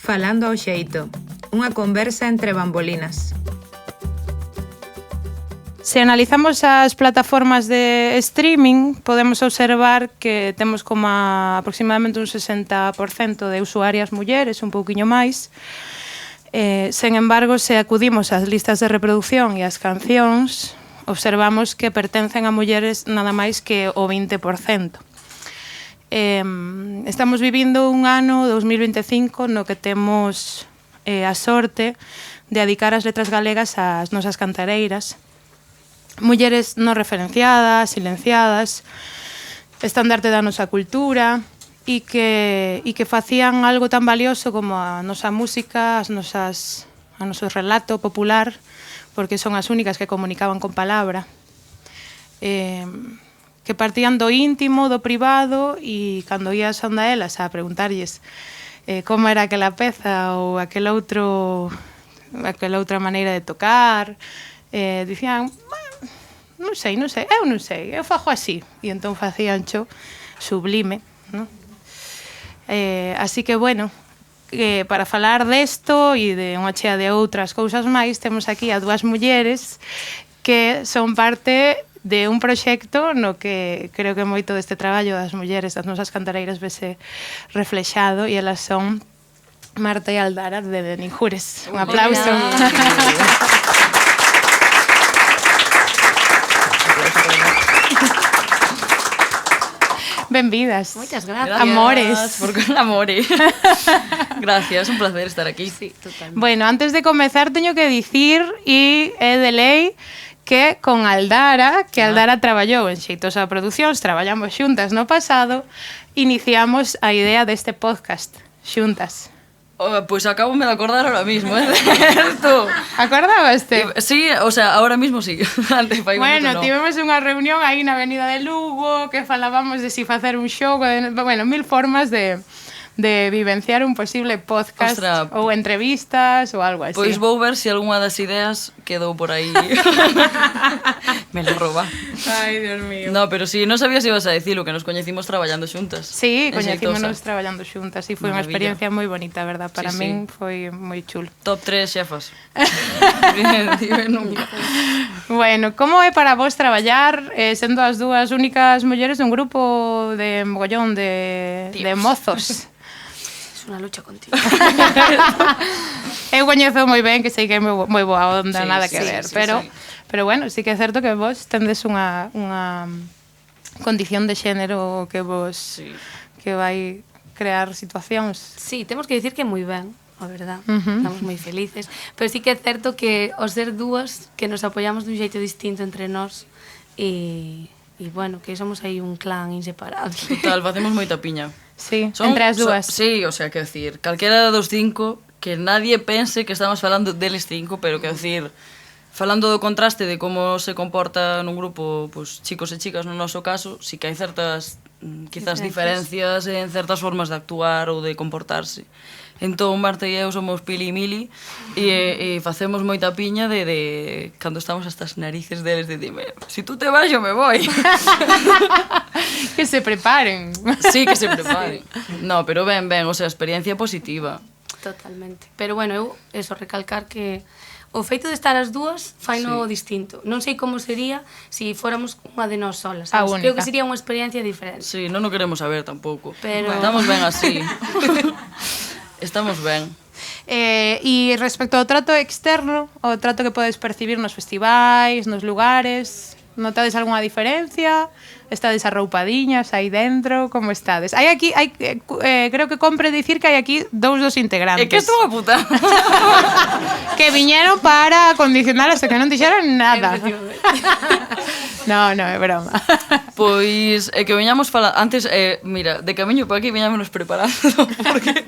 Falando ao xeito, unha conversa entre bambolinas. Se analizamos as plataformas de streaming, podemos observar que temos como aproximadamente un 60% de usuarias mulleres, un pouquiño máis. Sen embargo, se acudimos ás listas de reproducción e ás cancións, observamos que pertencen a mulleres nada máis que o 20%. Estamos vivindo un ano 2025 no que temos a sorte de dedicar as letras galegas ás nosas cantareiras, mulleres non referenciadas, silenciadas, estandarte da nosa cultura e que facían algo tan valioso como a nosa música, o noso relato popular, porque son as únicas que comunicaban con palabra, que partían do íntimo, do privado, e cando ías onda elas a preguntarlles como era aquela peza ou aquela outra maneira de tocar, dicían, non sei, eu fago así, e entón facíancho sublime, non? Así que, bueno, para falar desto e de unha chea de outras cousas máis, temos aquí a dúas mulleres que son parte de un proxecto no que creo que moito deste traballo das mulleres, das nosas cantareiras, vese reflexado, e elas son Marta e Aldara de Ninjures. Un aplauso. Benvidas. Moitas gracias. Amores. Por amore. Gracias, un placer estar aquí. Sí, totalmente. Bueno, antes de comezar teño que dicir, e é de lei, que con Aldara, que Aldara traballou en Xeitosa Producións, traballamos xuntas no pasado, iniciamos a idea deste podcast, xuntas. Pues acabome de acordar ahora mismo, ¿eh? Certo. Acordabaste? Sí, o sea, ahora mismo sí. Antes, bueno, tivemos unha reunión aí na Avenida de Lugo, que falábamos de si facer un xogo, bueno, mil formas de vivenciar un posible podcast. Ostra, ou entrevistas ou algo así. Pois vou ver se algunha das ideas quedou por aí. Me lo roba. Ai, Dios mío. No, pero si, non sabía se ibas a decir que nos coñecimos traballando xuntas. Sí, coñecímonos traballando xuntas e foi unha experiencia moi bonita, verdad? Para min foi moi chulo. Top 3 xefas. Bueno, como é para vos traballar sendo as dúas únicas mulleres dun grupo de mogollón de mozos? Unha lucha contigo. Eu coñezo moi ben, que sei que é moi boa onda, nada que ver, pero bueno, sí que é certo que vos tendes unha condición de xénero que vos que vai crear situacións. Sí, temos que dicir que moi ben, a verdad. Estamos moi felices, pero sí que é certo que os ser dúas que nos apoiamos dun xeito distinto entre nós e bueno, que somos aí un clan inseparable. Total, facemos moita piña. Sí, entre as dúas. Sí, o sea, quero decir, calquera dos cinco, que nadie pense que estamos falando deles cinco, pero quero decir, falando do contraste de como se comporta nun grupo, pues, chicos e chicas no noso caso, sí que hai certas, quizás, diferencias en certas formas de actuar ou de comportarse. Entón, Marta e eu somos pili e mili e facemos moita piña de cando estamos hasta as narices deles de dime, si tú te vas, yo me voy. Que se preparen. Sí, que se preparen. No, pero ben, o sea, experiencia positiva. Totalmente. Pero bueno, eu, eso, recalcar que o feito de estar as dúas faino distinto. Non sei como sería se fóramos unha de nós solas. Creo que sería unha experiencia diferente. Sí, non o queremos saber tampouco. Pero estamos ben así. Estamos ben. E respecto ao trato externo, o trato que podes percibir nos festivais, nos lugares, notades algunha diferencia? Estades arroupadiñas aí dentro? Como estades? Hai aquí, creo que compre dicir que hai aquí dous dos integrantes. É que estou a puta. Que viñeron para acondicionar hasta que non dixeron nada. No, é broma. Pois é que veñamos falando antes, mira, de camiño por aquí veñámonos preparando porque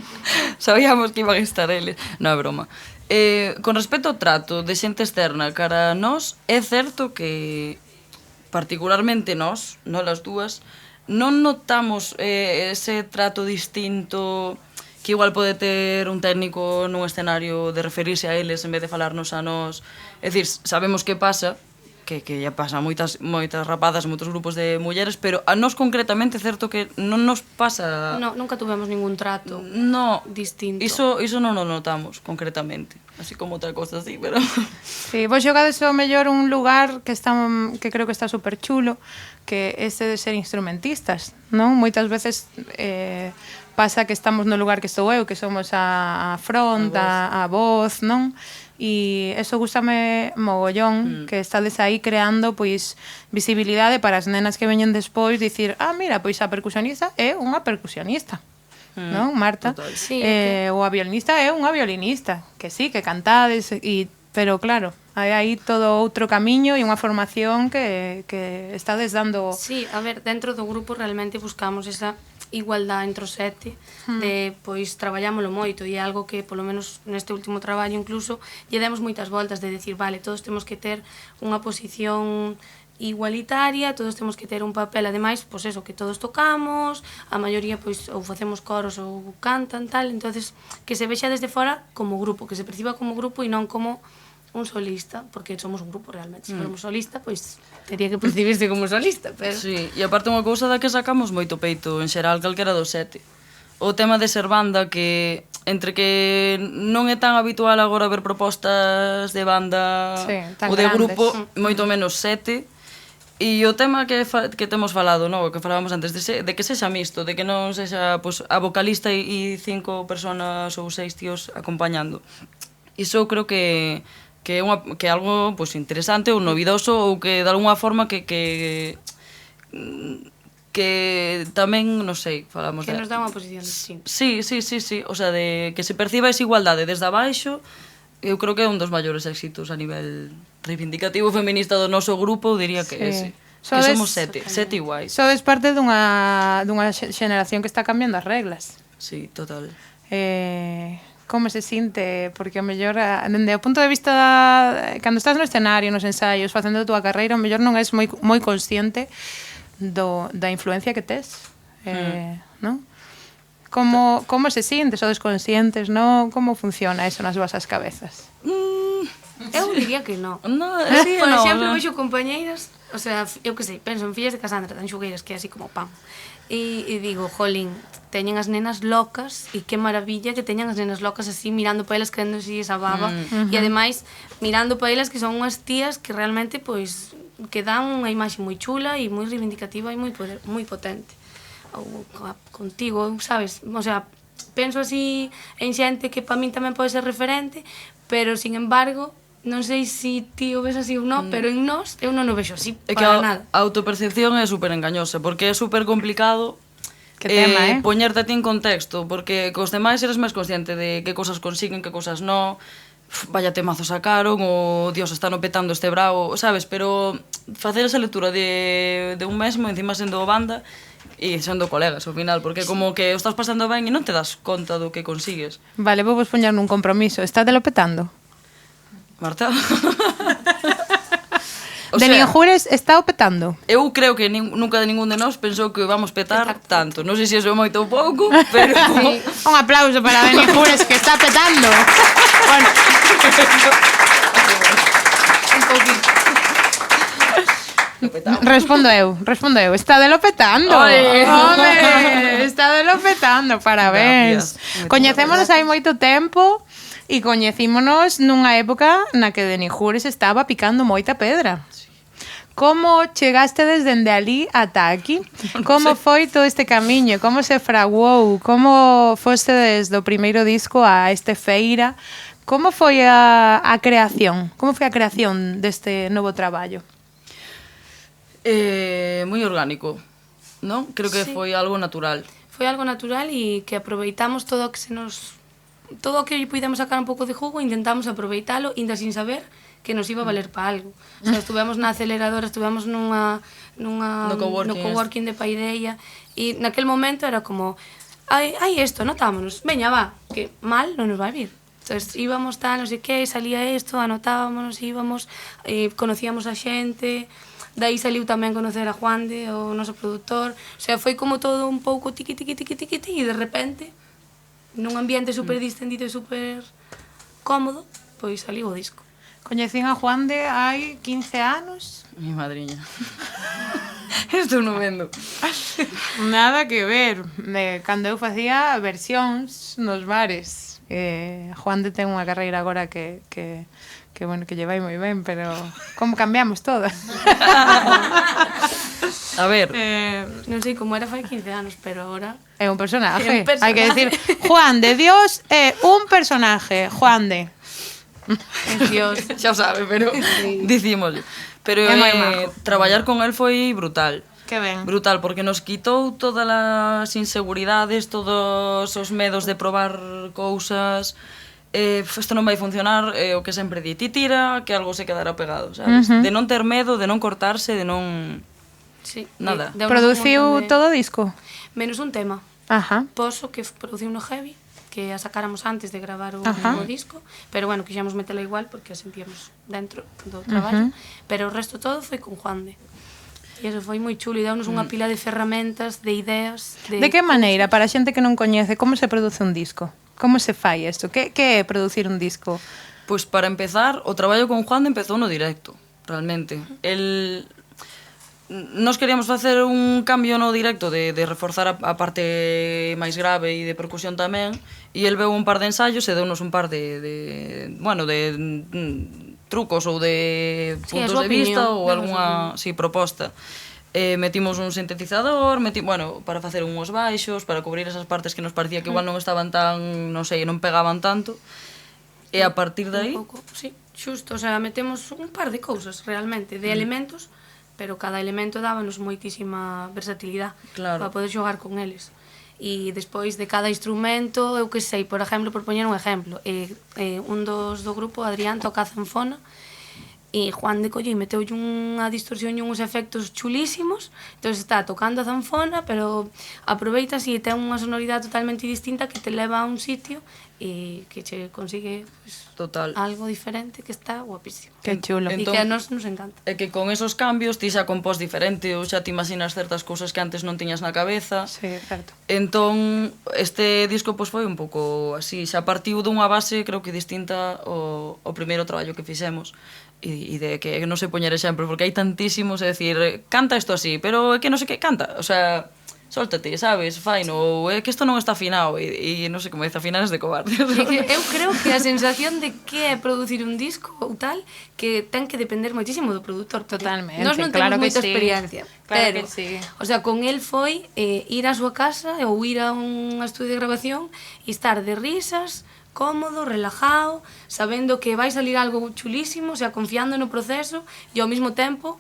sabíamos que iban a estar eles. No, é broma. Con respecto ao trato de xente externa cara a nós, é certo que particularmente nós as dúas, non notamos ese trato distinto que igual pode ter un técnico nun escenario de referirse a eles en vez de falarnos a nós. É dicir, sabemos que pasa, que ya pasa a moitas rapadas, moitos grupos de mulleres, pero a nós concretamente é certo que non nos pasa... No, nunca tuvemos ningún trato distinto. Iso non o notamos concretamente, así como outra cosa así, pero... Sí, vos xogades ao mellor un lugar que creo que está super chulo, que é ese de ser instrumentistas, non? Moitas veces pasa que estamos no lugar que estou eu, que somos a front, a voz, non? E eso gústame mogollón, que estades aí creando pois visibilidade para as nenas que veñen despois, dicir, mira, pois a percusionista é unha percusionista, non, Marta? Sí, ou a violinista é unha violinista, que sí, que cantades, pero claro, hai aí todo outro camiño e unha formación que estades dando... Sí, a ver, dentro do grupo realmente buscamos esa igualdade entre os sete, de, pois, traballámoslo moito, e é algo que, polo menos neste último traballo incluso, lle demos moitas voltas de decir, vale, todos temos que ter unha posición igualitaria, todos temos que ter un papel, ademais, pois eso, que todos tocamos, a maioría, pois, ou facemos coros ou cantan, tal, entonces que se vexa desde fora como grupo, que se perciba como grupo e non como un solista, porque somos un grupo realmente. Se formos solista, pois tería que percibirse como solista, pero... Sí, e aparte unha cousa da que sacamos moito peito en xeral calquera dos sete. O tema de ser banda, que entre que non é tan habitual agora ver propostas de banda ou de grupo, moito menos sete, e o tema que temos falado, no? Que falábamos antes, de que sexa mixto, de que non sexa pues, a vocalista e 5 personas ou 6 tíos acompañando. Iso creo que é algo pues, interesante ou novidoso ou que de alguna forma que tamén, non sei, falamos que nos dá unha posición distinta. Sí, o sea, de que se perciba esa igualdade desde abaixo, eu creo que é un dos maiores éxitos a nivel reivindicativo feminista do noso grupo, diría que ese. Que somos sete iguais. Sodes parte dunha xeneración que está cambiando as reglas. Sí, total. Como se sinte, porque o mellor dende o punto de vista cando estás no escenario, nos ensaios, facendo a túa carreira, o mellor non és moi consciente da influencia que tes, non? Como se sinte, sodes conscientes, non? Como funciona eso nas vosas cabezas? Eu diría que non. Sí, por exemplo, vexo compañeiras, o sea, eu que sei, penso en fillas de Casandra, tan xogueiras que é así como pam. E digo, jolín, teñen as nenas locas e que maravilla que teñan as nenas locas así mirando para elas querendo así esa baba e ademais mirando para elas que son unhas tías que realmente pois que dan unha imaxe moi chula e moi reivindicativa e moi potente ou contigo, sabes? O sea, penso así en xente que para min tamén pode ser referente, pero sin embargo non sei se ti o ves así ou non, pero en nós eu non o vexo así para nada. A autopercepción é super engañosa, porque é super complicado poñerte a ti en contexto, porque cos demais eres máis consciente de que cosas consiguen, que cosas non, vaya temazo sacaron, ou Dios, está no petando este bravo, sabes? Pero facer esa lectura de un mesmo, encima sendo banda, e sendo colegas ao final, porque como que o estás pasando ben e non te das conta do que consigues. Vale, vou vos poñer nun compromiso. Está lo petando? Marta? De Ninjures está o petando? Eu creo que nunca de ningún de nós pensou que vamos petar tanto. Non sei se iso é moito ou pouco, pero... Sí. Un aplauso para Dani Jures, que está petando. Bueno. Un poquito. Respondo eu. Está de lo petando. Home, está de lo petando, parabéns. Coñecémonos hai moito tempo e coñecímonos nunha época na que Dani Jures estaba picando moita pedra. Como chegaste desde ali ata aquí? Como foi todo este camiño? Como se fraguou? Como foste desde o primeiro disco a este Feira? Como foi a creación? Como foi a creación deste novo traballo? Moi orgánico, non? Creo que foi algo natural. Foi algo natural e que aproveitamos todo o que todo o que pudemos sacar un pouco de jugo, intentamos aproveitalo, ainda sin saber que nos iba a valer para algo. O sea, estuvemos na aceleradora, estuvemos no coworking de Paideia, e naquel momento era como, hai isto, notámonos, veña, va, que mal non nos vai vir. Entonces íbamos tal, non sei que, salía isto, anotábamos, íbamos, conocíamos a xente, dai saliu tamén conocer a Juande, o noso produtor, o sea, foi como todo un pouco tiqui, e de repente, nun ambiente super distendido e super cómodo, pois saliu o disco. Coñecín a Juan de hai 15 anos. Mi madriña. Estou non vendo. Nada que ver. Cando eu facía versións nos bares. Juan de ten unha carreira agora que bueno, que lle vai moi ben, pero como cambiamos todas. A ver, Non sei como era fai 15 anos, pero agora... É un personaje. É un personaje. Hai que decir, Juan de Dios é un personaje. Juan de. Dios. xa o sabe, pero dicímoslle. Pero É moi majo. traballar con él foi brutal. Que ben. Brutal, porque nos quitou todas as inseguridades, todos os medos de probar cousas. Isto non vai funcionar, o que sempre di, ti tira, que algo se quedará pegado, sabes? De non ter medo, de non cortarse, de non... Sí. Nada. Deu un Produciu montón de- todo o disco? Menos un tema. Ajá. Poso, que produciu no Heavy, que a sacáramos antes de gravar o Ajá. disco, pero bueno, quixemos metela igual porque a sentíamos dentro do traballo, pero o resto todo foi con Juan de. E iso foi moi chulo, e deunos unha pila de ferramentas, de ideas... De que maneira, para a xente que non coñece, como se produce un disco? Como se fai isto? Que é producir un disco? Pois para empezar, o traballo con Juan empezou no directo, realmente. Nos queríamos facer un cambio no directo de reforzar a parte máis grave e de percusión tamén, e el veu un par de ensaios e deunos un par de trucos ou de Sí, a puntos súa de vista opinión, ou deu a súa algunha proposta. Metimos un sintetizador, bueno, para facer uns baixos, para cubrir esas partes que nos parecía que igual non estaban tan, non sei, non pegaban tanto. E a partir de aí, Un pouco, sí, xusto, o sea, metemos un par de cousas realmente, de elementos, pero cada elemento dábanos moitísima versatilidade Claro. para poder xogar con eles. E despois de cada instrumento, eu que sei, por exemplo, por poñer un exemplo, un do grupo, Adrián, toca a zanfona, e Juan de Collín meteulle unha distorsión e uns efectos chulísimos, entón está tocando a zanfona, pero aproveitas e ten unha sonoridade totalmente distinta que te leva a un sitio e que che consigue pues, total. algo diferente que está guapísimo. Que chulo. E Entón- que a nos encanta. É que con esos cambios ti xa compós diferente ou xa te imaginas certas cousas que antes non tiñas na cabeza. Sí, certo. Entón, este disco pois foi un pouco así, xa partiu dunha base creo que distinta ao primeiro traballo que fixemos e de que non sei poñer exemplo porque hai tantísimos, é dicir, canta isto así, pero é que non sei que canta, o sea, sóltate, sabes, faino, ou é que isto non está afinado e non sei como dice, afinar es de cobarde. É que eu creo que a sensación de que é producir un disco ou tal que ten que depender moitísimo do produtor. Totalmente, Nós non claro temos que moita sí. experiencia, Claro pero, que sí. o sea, con el foi ir á súa casa ou ir a un estudio de grabación e estar de risas, cómodo, relajado, sabendo que vai salir algo chulísimo, o sea, confiando no proceso e ao mesmo tempo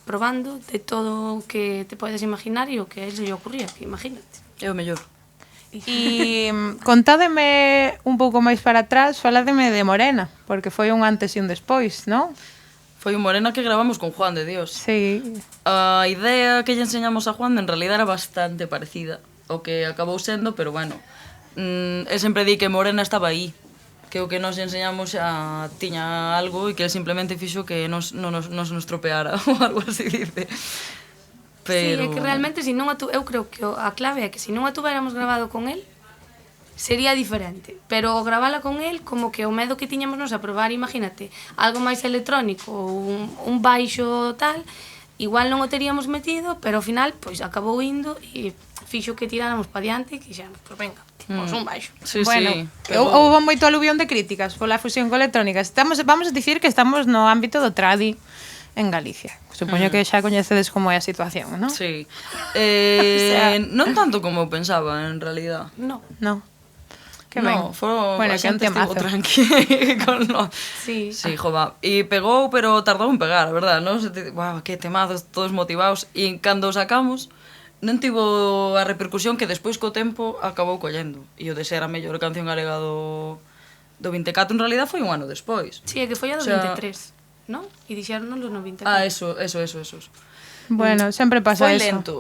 probando de todo o que te podes imaginar e o que a él se lle ocurría, que imagínate. É o mellor. E contádeme un pouco máis para atrás, faládeme de Morena, porque foi un antes e un despois, non? Foi un Morena que gravamos con Juan de Dios. Sí. A idea que lle enseñamos a Juan en realidad era bastante parecida ao que acabou sendo, pero bueno, el sempre di que Morena estaba aí, que o que nos enseñamos xa tiña algo e que el simplemente fixo que nos tropeara ou algo así dice. Pero... Sí, é que realmente se non eu creo que a clave é que se non a tuviéramos grabado con él sería diferente, pero gravala con él como que o medo que tiñamos nos a probar, imagínate, algo máis electrónico ou un baixo tal, igual non o teríamos metido, pero ao final pois acabou indo e fixo que tiráramos pa diante e que xa, pois venga, pois un baixo. Sí, Bueno, sí. houve moito aluvión de críticas pola fusión con electrónica. Vamos a dicir que estamos no ámbito do tradi en Galicia. Supoño que xa coñecedes como é a situación, non? Sí. sea- Non tanto como eu pensaba, en realidad. No. No. Que ben. No, Bueno, a que é un xente estivo temazo. tranqui con no. Sí. Sí, jova. E pegou, pero tardou en pegar, a verdad, non? Guau, que temazos, todos motivados. E cando o sacamos, non tivo a repercusión que despois co tempo acabou collendo. E o de ser a mellor canción galega do 24 en realidad foi un ano despois. Sí, é que foi a do O sea- 23, non? E dixéronos no 24. Ah, eso. Bueno, sempre pasa Foi eso. lento.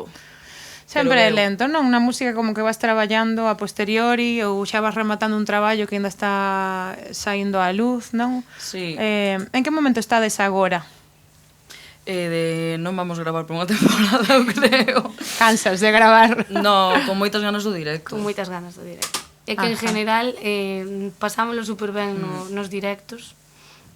Sempre é pero lento, non? Unha música como que vas traballando a posteriori ou xa vas rematando un traballo que ainda está saindo á luz, non? Sí. En que momento estades agora? Non vamos gravar por unha temporada, eu creo. Cansas de gravar? No, con moitas ganas do directo. Con moitas ganas do directo. É que en Ajá. general pasámoslo super ben nos directos.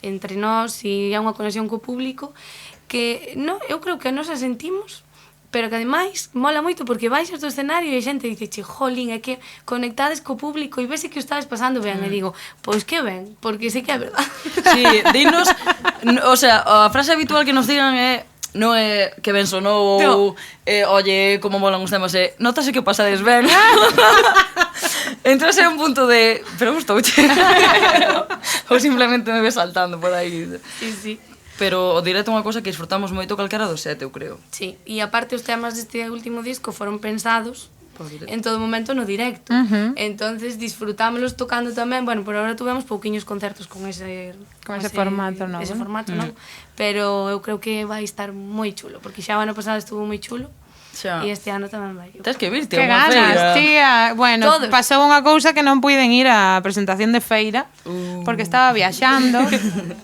entre nós e hai unha conexión co público que eu creo que nos a sentimos, pero que ademais mola moito porque baixas do escenario e a xente dice, jolín, é que conectades co público e vese que o estades pasando ben, e digo, pois que ben, porque sei que é verdad. Sí, dinos, o sea, a frase habitual que nos digan é non é que ben sonou ou oye, como molan os temas, notase que o pasades ben. Entón é un punto de pero gustouche. Ou simplemente me ves saltando por aí. Sí, sí. Pero o directo é unha cosa que disfrutamos moito calquera dos sete, eu creo. Sí, e aparte os temas deste último disco foron pensados en todo momento no directo. Entonces disfrutámoslos tocando tamén. Bueno, por ahora tuvemos pouquiños concertos con ese formato novo. Ese formato novo. Pero eu creo que vai estar moi chulo, porque xa o ano pasado estuvo moi chulo. E este ano tamén vai. Tens que virte Que unha ganas, feira. tía. Bueno, Todos. pasou unha cousa que non puiden ir á presentación de feira porque estaba viaxando.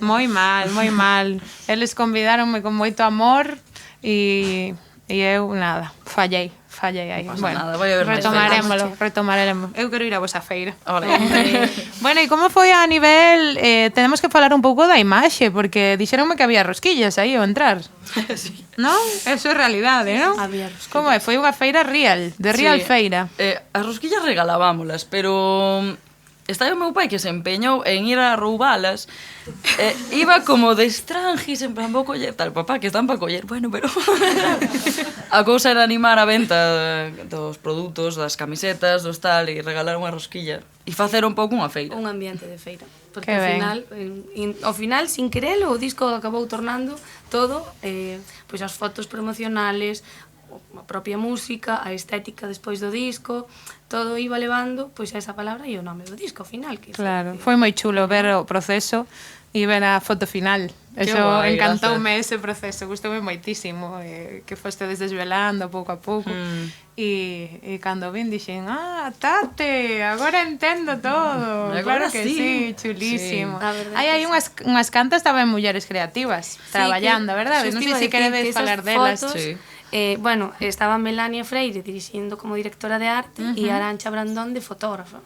Moi mal, moi mal. Eles convidaronme con moito amor e eu nada, fallei aí. Non pasa Bueno, nada, vai a haber máis retomaremos. Eu quero ir a vosa feira. Ole. Bueno, e como foi a nivel... tenemos que falar un pouco da imaxe, porque dixeronme que había rosquillas aí ao entrar. Sí. Non? Eso é realidade, non? Había rosquillas. Como é? Foi unha feira real, de real Sí. feira. As rosquillas regalábamolas, pero estaba o meu pai que se empeñou en ir a roubalas. Iba como de estranjis, en plan, vou coller tal, papá, que están para coller. Bueno, pero a cousa era animar a venta dos produtos, das camisetas, dos tal, e regalar unha rosquilla. E facer un pouco unha feira. Un ambiente de feira. Porque Que ao ben. final, ao final, sin querelo, o disco acabou tornando todo, pois as fotos promocionales, a propia música, a estética despois do disco, todo iba levando pois a esa palabra e o nome do disco ao final. Que Claro, foi moi chulo ver o proceso e ver a foto final. Que Eso guai, encantoume ese proceso, gustoume moitísimo, que fostedes desvelando pouco a pouco. E cando vin dixen, Tate, agora entendo todo. Agora Claro que sí. sí, chulísimo. Sí. A verdade Hai que unhas cantas tamén mulleres creativas, traballando, verdade? Non sei se queredes falar delas. Sí. Bueno, estaba Melania Freire dirixindo como directora de arte e Arantxa Brandón de fotógrafa,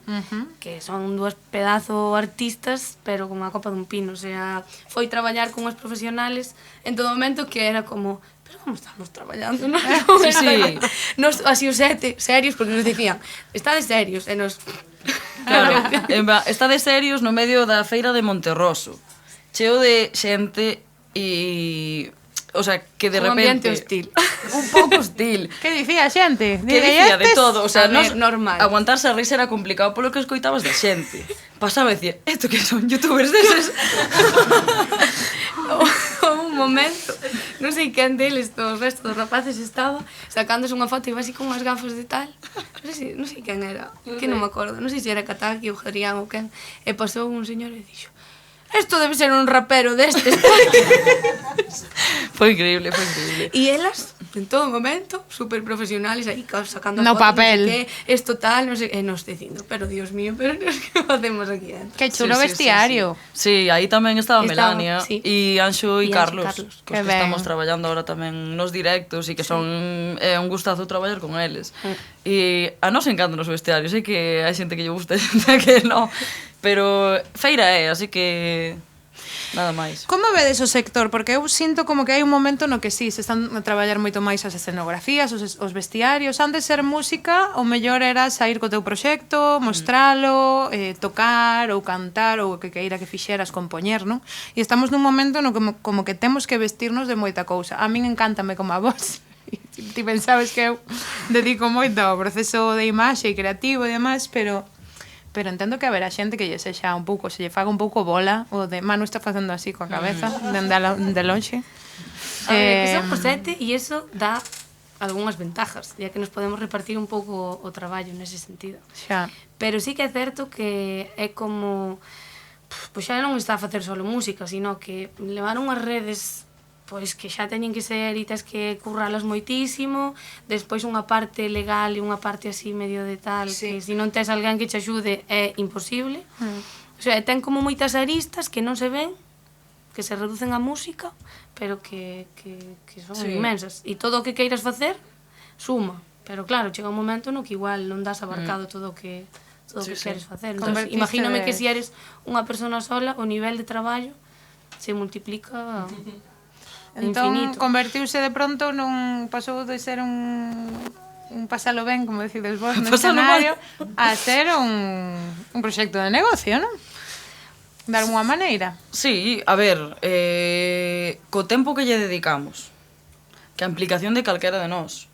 que son dúas pedazo artistas, pero como a copa dun pino, o sea, foi traballar con os profesionales en todo momento que era como, pero como estamos traballando, non? Sí, sí. Nos, así os sete, serios, porque nos dicían, estades serios, e nos... Claro, está de serios no medio da feira de Monterroso, cheo de xente e... O sea, que de Un repente... ambiente hostil. Un pouco hostil. Que dicía a xente? Que dicía de todo, o sea, A ver, normal. aguantarse a risa era complicado polo que escoitabas da xente. Pasaba e dicía, esto que son youtubers deses? Un momento, non sei quen deles, o resto dos rapaces estaba sacándose unha foto e iba así con unhas gafas de tal. Non sei quen era, que non me acordo, non sei se era Kataki ou Adrián ou quen. E pasou un señor e dixo, esto debe ser un rapero destes. Foi increíble, foi increíble. E elas, en todo momento, super profesionales, aí sacando No fotos, papel. non sei que, esto tal, non sei, e nos dicindo, pero Dios mío, pero que facemos aquí dentro? Que chulo Sí, sí, vestiario. Sí, aí tamén estaba Estaba, Melania sí. e Anxo e E Anxo e Carlos, Carlos. cos Que que ben. estamos traballando ahora tamén nos directos e que son un gustazo traballar con eles. E a nos encanta nos vestiarios, sei que hai xente que lle gusta e xente que non, pero feira é, así que nada máis. Como vedes o sector? Porque eu sinto como que hai un momento no que sí, se están a traballar moito máis as escenografías, os vestiarios. Antes ser música, o mellor era sair co teu proxecto, mostralo, tocar ou cantar ou o que queira que fixeras, compoñer, non? E estamos nun momento no que como que temos que vestirnos de moita cousa. A min encántame como a vos. Ti pensabes que eu dedico moito ao proceso de imaxe e creativo e demais, pero entendo que haberá xente que lle sexa un pouco, se lle faga un pouco bola, o de Manu está facendo así coa cabeza, de lonxe. A ver, que son por sete e iso dá algunhas ventajas, ya que nos podemos repartir un pouco o traballo nese sentido. Xa. Pero sí que é certo que é como... Pois xa non está a facer solo música, sino que levar unhas redes pois que xa teñen que ser e tes que curralas moitísimo, despois unha parte legal e unha parte así medio de tal, que se non tes alguén que te axude é imposible. O sea, ten como moitas aristas que non se ven, que se reducen a música, pero que son inmensas. E todo o que queiras facer, suma. Pero claro, chega un momento no que igual non das abarcado todo o que queres facer. Entonces, imagínome que se eres unha persona sola, o nivel de traballo se multiplica Entón, infinito. convertiuse de pronto pasou de ser un pasalo ben, como decides vos, no Pasalo escenario, a ser un proxecto de negocio, non? De alguma maneira. Sí, a ver, co tempo que lle dedicamos, que a implicación de calquera de nós.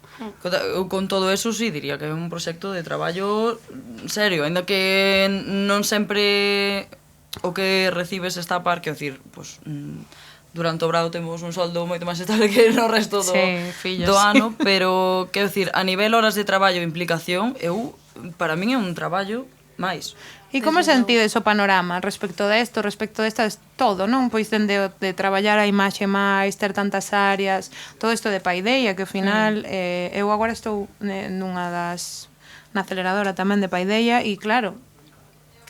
Con todo eso, sí, diría que é un proxecto de traballo serio, ainda que non sempre o que recibes está a par, que decir, pues, durante o brado temos un soldo moito máis estable que no resto do ano, pero, quero dicir, a nivel horas de traballo e implicación, para min é un traballo máis. E como sentides o panorama respecto desto, respecto destas, todo, non? Pois dende de traballar a imaxe máis, ter tantas áreas, todo isto de Paideia, que ao final, eu agora estou na aceleradora tamén de Paideia, e claro,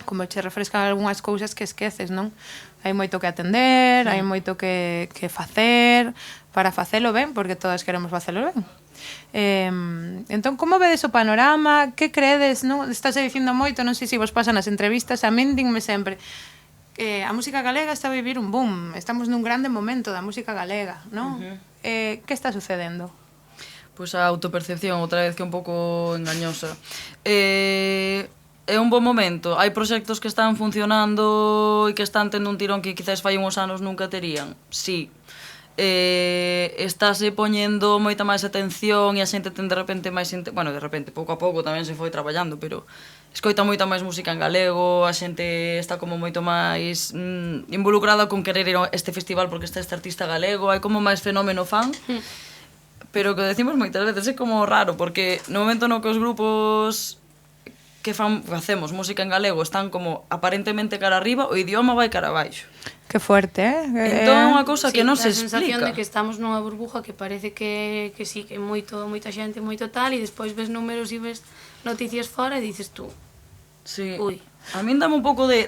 como che refrescan algunhas cousas que esqueces, non? Hai moito que atender, hai moito que facer, para facelo ben, porque todas queremos facelo ben. Entón, como vedes o panorama? Que credes, non? Estás dicindo moito, non sei se vos pasan as entrevistas, a min dinme sempre a música galega está a vivir un boom, estamos nun grande momento da música galega, non? Que está sucedendo? Pois a autopercepción, outra vez, que é un pouco engañosa. É un bon momento, hai proxectos que están funcionando e que están tendo un tirón que quizás fai uns anos nunca terían. Sí. Estáse poñendo moita máis atención e a xente ten de repente máis... Bueno, de repente, pouco a pouco tamén se foi traballando, pero escoita moita máis música en galego, a xente está como moito máis involucrada con querer ir a este festival porque está este artista galego, hai como máis fenómeno fan. Pero o que decimos moitas veces é como raro, porque no momento no que os grupos que facemos música en galego están como aparentemente cara arriba, o idioma vai cara abaixo. Que fuerte, Entón é unha cousa que non se explica. A sensación de que estamos nunha burbuja que parece que sí, que moita xente, moito tal, e despois ves números e ves noticias fora e dices tú, sí. Ui. A min dame un pouco de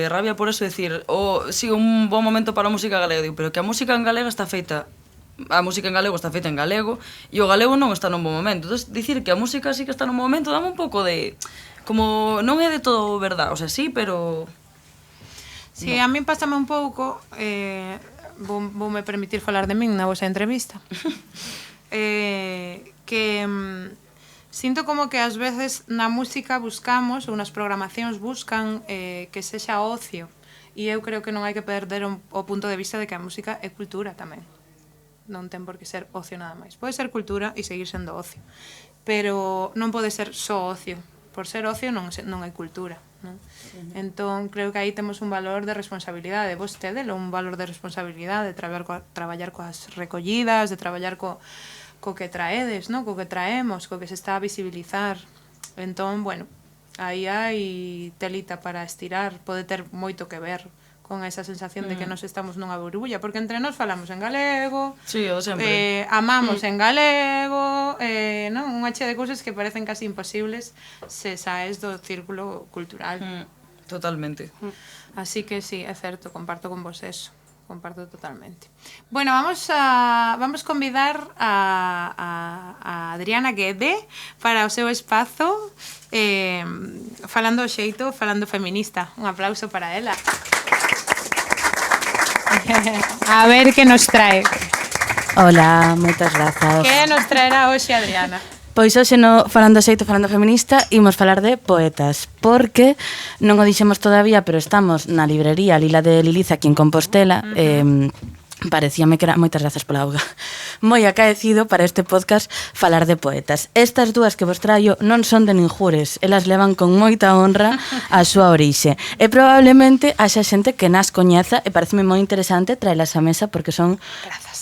rabia por eso, decir, sí, un bon momento para a música galega, digo, pero que a música en galega está feita, a música en galego está feita en galego e o galego non está nun bon momento. Entón, dicir que a música sí que está nun bon momento dame un pouco de... Como non é de todo verdad, o sea, sí, pero... Sí, no. A min pásame un pouco, voume permitir falar de min na vosa entrevista, que sinto como que ás veces na música buscamos, ou nas programacións buscan que sexa ocio, e eu creo que non hai que perder o punto de vista de que a música é cultura tamén. Non ten por que ser ocio nada máis. Pode ser cultura e seguir sendo ocio, pero non pode ser só ocio. Por ser ocio non hai cultura, non? Entón, creo que aí temos un valor de responsabilidade. Vos tedelo un valor de responsabilidade, de traballar coas recollidas, de traballar co que traedes, non? Co que traemos, co que se está a visibilizar. Entón, bueno, aí hai telita para estirar, pode ter moito que ver con esa sensación de que nos estamos nunha burbulla, porque entre nós falamos en galego, sí, o sempre. Amamos en galego, non? Unha chea de cousas que parecen casi imposibles se saes do círculo cultural. Totalmente. Así que sí, é certo, comparto con vos eso. Comparto totalmente. Bueno, vamos convidar a Adriana Guede para o seu espazo falando o xeito, falando feminista. Un aplauso para ela. A ver que nos trae. Hola, moitas grazas. Que nos traerá hoxe Adriana? Pois hoxe no Falando xeito, falando feminista, imos falar de poetas, porque non o dixemos todavía, pero estamos na librería Lila de Liliza aquí en Compostela. Parecíame que era, moitas grazas pola auga, moi acaecido para este podcast falar de poetas. Estas dúas que vos traio non son de ninjures, elas levan con moita honra a súa orixe. E probablemente haxa xente que nas coñeza e pareceme moi interesante traelas á mesa porque son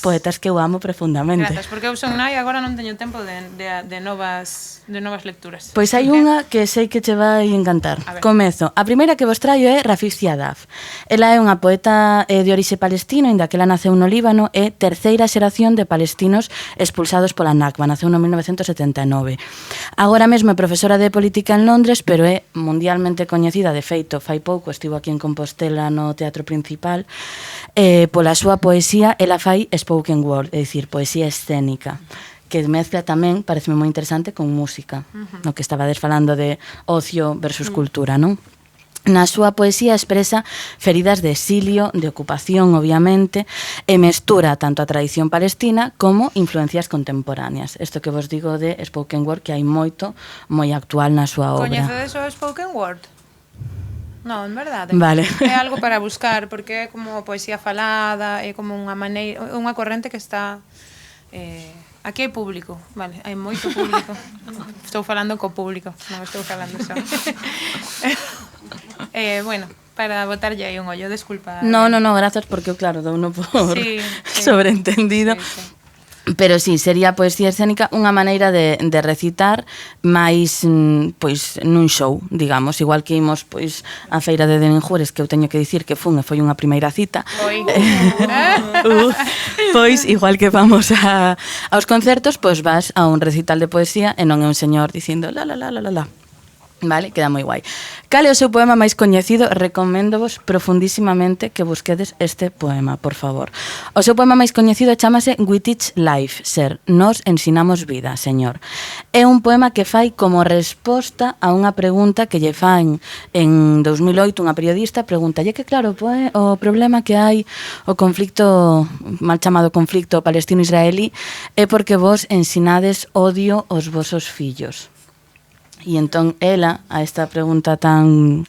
poetas que eu amo profundamente. Grazas, porque eu son nai e agora non teño tempo de novas lecturas. Pois hai unha que sei que che vai encantar. Comezo. A primeira que vos traio é Rafif Ziadaf. Ela é unha poeta de orixe palestino, inda que ela naceu no Líbano, é terceira xeración de palestinos expulsados pola Nakba. Naceu no 1979. Agora mesmo é profesora de política en Londres, pero é mundialmente coñecida, de feito, fai pouco estivo aquí en Compostela no Teatro Principal, pola súa poesía. Ela fai spoken word, é dicir, poesía escénica, que mezcla tamén, pareceme moi interesante, con música, no que estabades falando de ocio versus cultura, non? Na súa poesía expresa feridas de exilio, de ocupación, obviamente, e mestura tanto a tradición palestina como influencias contemporáneas. Isto que vos digo de spoken word, que hai moito, moi actual na súa obra. Coñecedes o spoken word? Non, en verdade. Vale. É algo para buscar, porque é como poesía falada, é como unha corrente que está... aquí hai público, vale, hai moito público. Estou falando co público, non estou falando só. Bueno, para botarlle aí un ollo, desculpa. No, gracias, porque claro, dou no por sobreentendido. Sí. Pero sí, sería poesía escénica unha maneira de recitar máis, pois, nun show, digamos, igual que imos, pois, a feira de Denenjures, que eu teño que dicir que fun e foi unha primeira cita. Pois, igual que vamos aos concertos, pois vas a un recital de poesía e non é un señor dicindo la la la la la la. Vale, queda moi guai. Cal é o seu poema máis coñecido? Recoméndovos profundísimamente que busquedes este poema, por favor. O seu poema máis coñecido chamase We Teach Life, ser, nos ensinamos vida, señor. É un poema que fai como resposta a unha pregunta que lle fan en 2008 unha periodista, pregúntalle que claro, o problema que hai, o conflicto, mal chamado conflicto palestino-israelí, é porque vos ensinades odio aos vosos fillos. E entón ela, a esta pregunta tan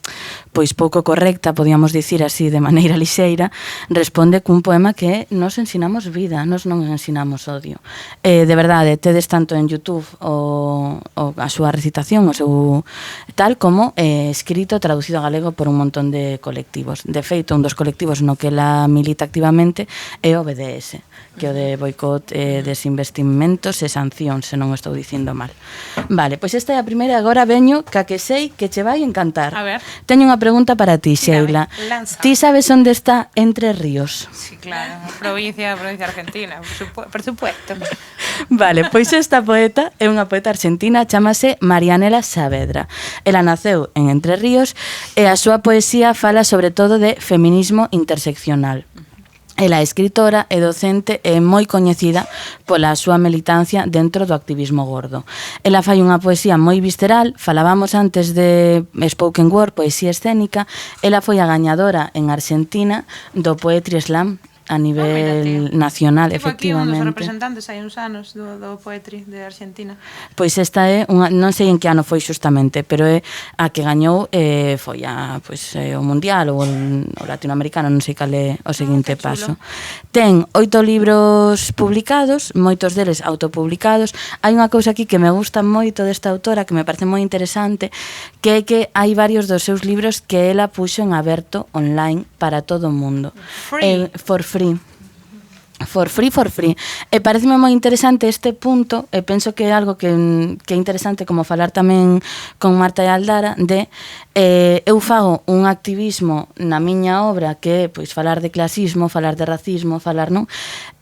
pois pouco correcta, podíamos dicir así de maneira lixeira, responde cun poema que nos ensinamos vida, nos non ensinamos odio. De verdade, tedes tanto en YouTube a súa recitación, o seu tal, como escrito, traducido a galego por un montón de colectivos. De feito, un dos colectivos no que ela milita activamente é o BDS, que é o de boicot, desinvestimentos e sancións, se non o estou dicindo mal. Vale, pois esta é a primeira. Agora veño ca que sei que che vai encantar. A ver. Teño unha pregunta para ti, Sheila. Lanza. Ti sabes onde está Entre Ríos? Sí, claro, provincia argentina, por supuesto. Vale, pois esta poeta é unha poeta argentina, chamase Marianela Saavedra. Ela naceu en Entre Ríos e a súa poesía fala sobre todo de feminismo interseccional. Ela é escritora e docente e moi coñecida pola súa militancia dentro do activismo gordo. Ela fai unha poesía moi visceral, falábamos antes de spoken word, poesía escénica. Ela foi a gañadora en Argentina do Poetry Slam a nivel nacional, efectivamente. Tipo aquí un dos representantes hai uns anos do Poetry de Argentina. Pois esta é unha, non sei en que ano foi xustamente, pero é a que gañou, foi o mundial ou o latinoamericano, non sei cal é o seguinte paso. Ten 8 libros publicados, moitos deles autopublicados. Hai unha cousa aquí que me gusta moito desta autora, que me parece moi interesante, que é que hai varios dos seus libros que ela puxo en aberto online para todo o mundo. For free. E pareceme moi interesante este punto, e penso que é algo que é interesante, como falar tamén con Marta e Aldara, de eu fago un activismo na miña obra que é pois falar de clasismo, falar de racismo, falar, non?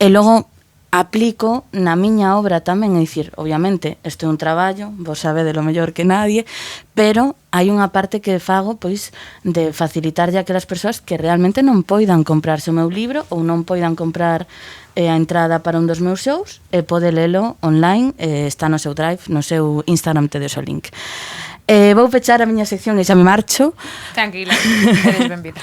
E logo aplico na miña obra tamén, é dicir, obviamente, isto é un traballo, vos sabedes lo mellor que nadie, pero hai unha parte que fago, pois, de facilitarlle a aquelas persoas que realmente non poidan comprarse o meu libro ou non poidan comprar a entrada para un dos meus shows e pode lelo online, está no seu Drive, no seu Instagram, tedes o link. Vou pechar a miña sección e xa me marcho. Tranquila, eres benvida.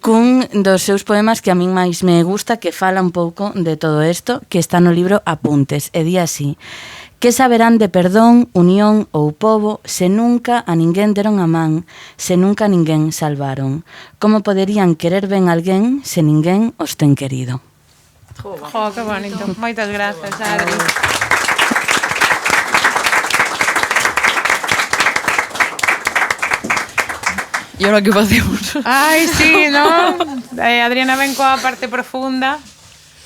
Cun dos seus poemas que a min máis me gusta, que fala un pouco de todo isto, que está no libro Apuntes, e di así: que saberán de perdón, unión ou pobo se nunca a ninguén deron a man, se nunca a ninguén salvaron? Como poderían querer ben alguén se ninguén os ten querido? Que bonito. Moitas grazas, Adri. E agora que facemos? Ai, sí, non? Adriana ven coa parte profunda.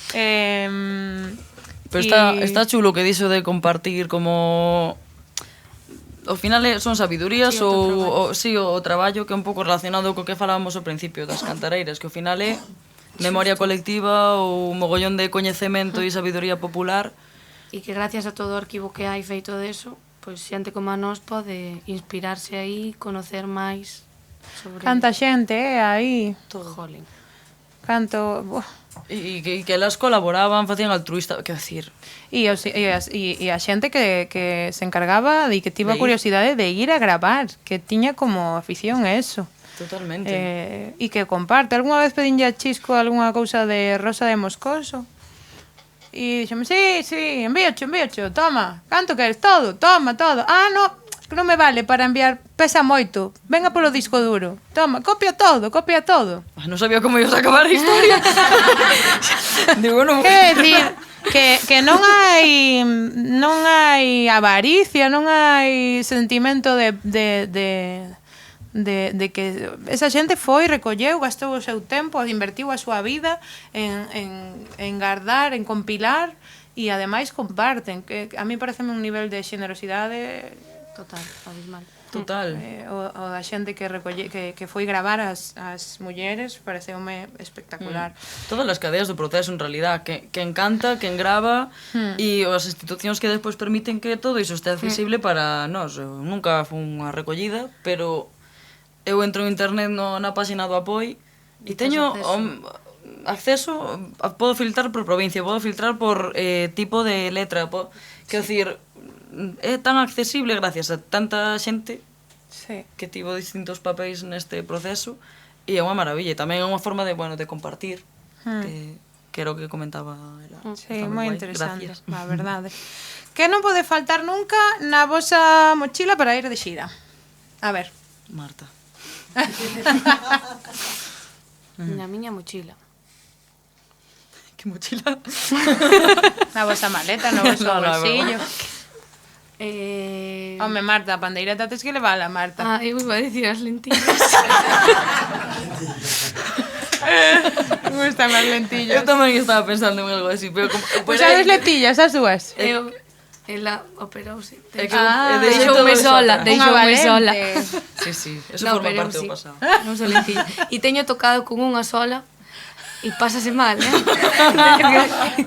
Pero está chulo que dixo de compartir como... Ao final son sabidurías ou o traballo que é un pouco relacionado co que falábamos ao principio das cantareiras, que ao final é memoria colectiva ou mogollón de coñecemento e sabiduría popular. E que gracias a todo o arquivo que hai feito deso, pois xente como a nós pode inspirarse aí, conocer máis sobre... Canta xente, aí. Jolín. Canto... buah. E que elas colaboraban, facían altruista, quero dicir. E a xente que se encargaba e que tivo a De ir. curiosidade de ir a gravar, que tiña como afición a eso. Totalmente. E que comparte. Alguna vez pedinlle a Chisco algunha cousa de Rosa de Moscoso? E dixeme, sí, envíocho, toma. Canto queres? Todo, toma, todo. Ah, no, que non me vale para enviar, pesa moito. Venga polo disco duro. Toma, copia todo. Non sabía como ibas a acabar a historia. Digo, non... Quer decir, que non hai avaricia, non hai sentimento de que esa xente foi, recolleu, gastou o seu tempo, invertiu a súa vida en guardar, en compilar e ademais comparten, que a mí pareceme un nivel de xenerosidade Total, abismal. Total. o da xente que foi gravar as mulleres, pareceume espectacular. Todas as cadeas do proceso, en realidad, quen canta, quen grava e as institucións que despois permiten que todo iso este accesible para nós. Eu nunca fui unha recollida, pero eu entro en internet na página do Apoi e teño acceso, podo filtrar por provincia, podo filtrar por tipo de letra, quero dicir, é tan accesible gracias a tanta xente que tivo distintos papéis neste proceso e é unha maravilla, tamén é unha forma de, bueno, de compartir, que era o que comentaba ela. Sí, moi interesante, gracias. a verdade. Que non pode faltar nunca na vosa mochila para ir de xira? A ver. Marta. Na miña mochila. Que mochila? Na vosa maleta, no voso bolsillo. Home, Marta, a pandeireta tes que levala, Marta. Ah, eu iba a dicir as lentillas. Me gustan as lentillas. Eu tamén estaba pensando en algo así, pero... Pois as lentillas, as súas. Ela operouse. Deixoume sola, deixoume sola. Sí, eso forma parte do pasado. Non son lentillas. E teño tocado con unha sola e pásase mal,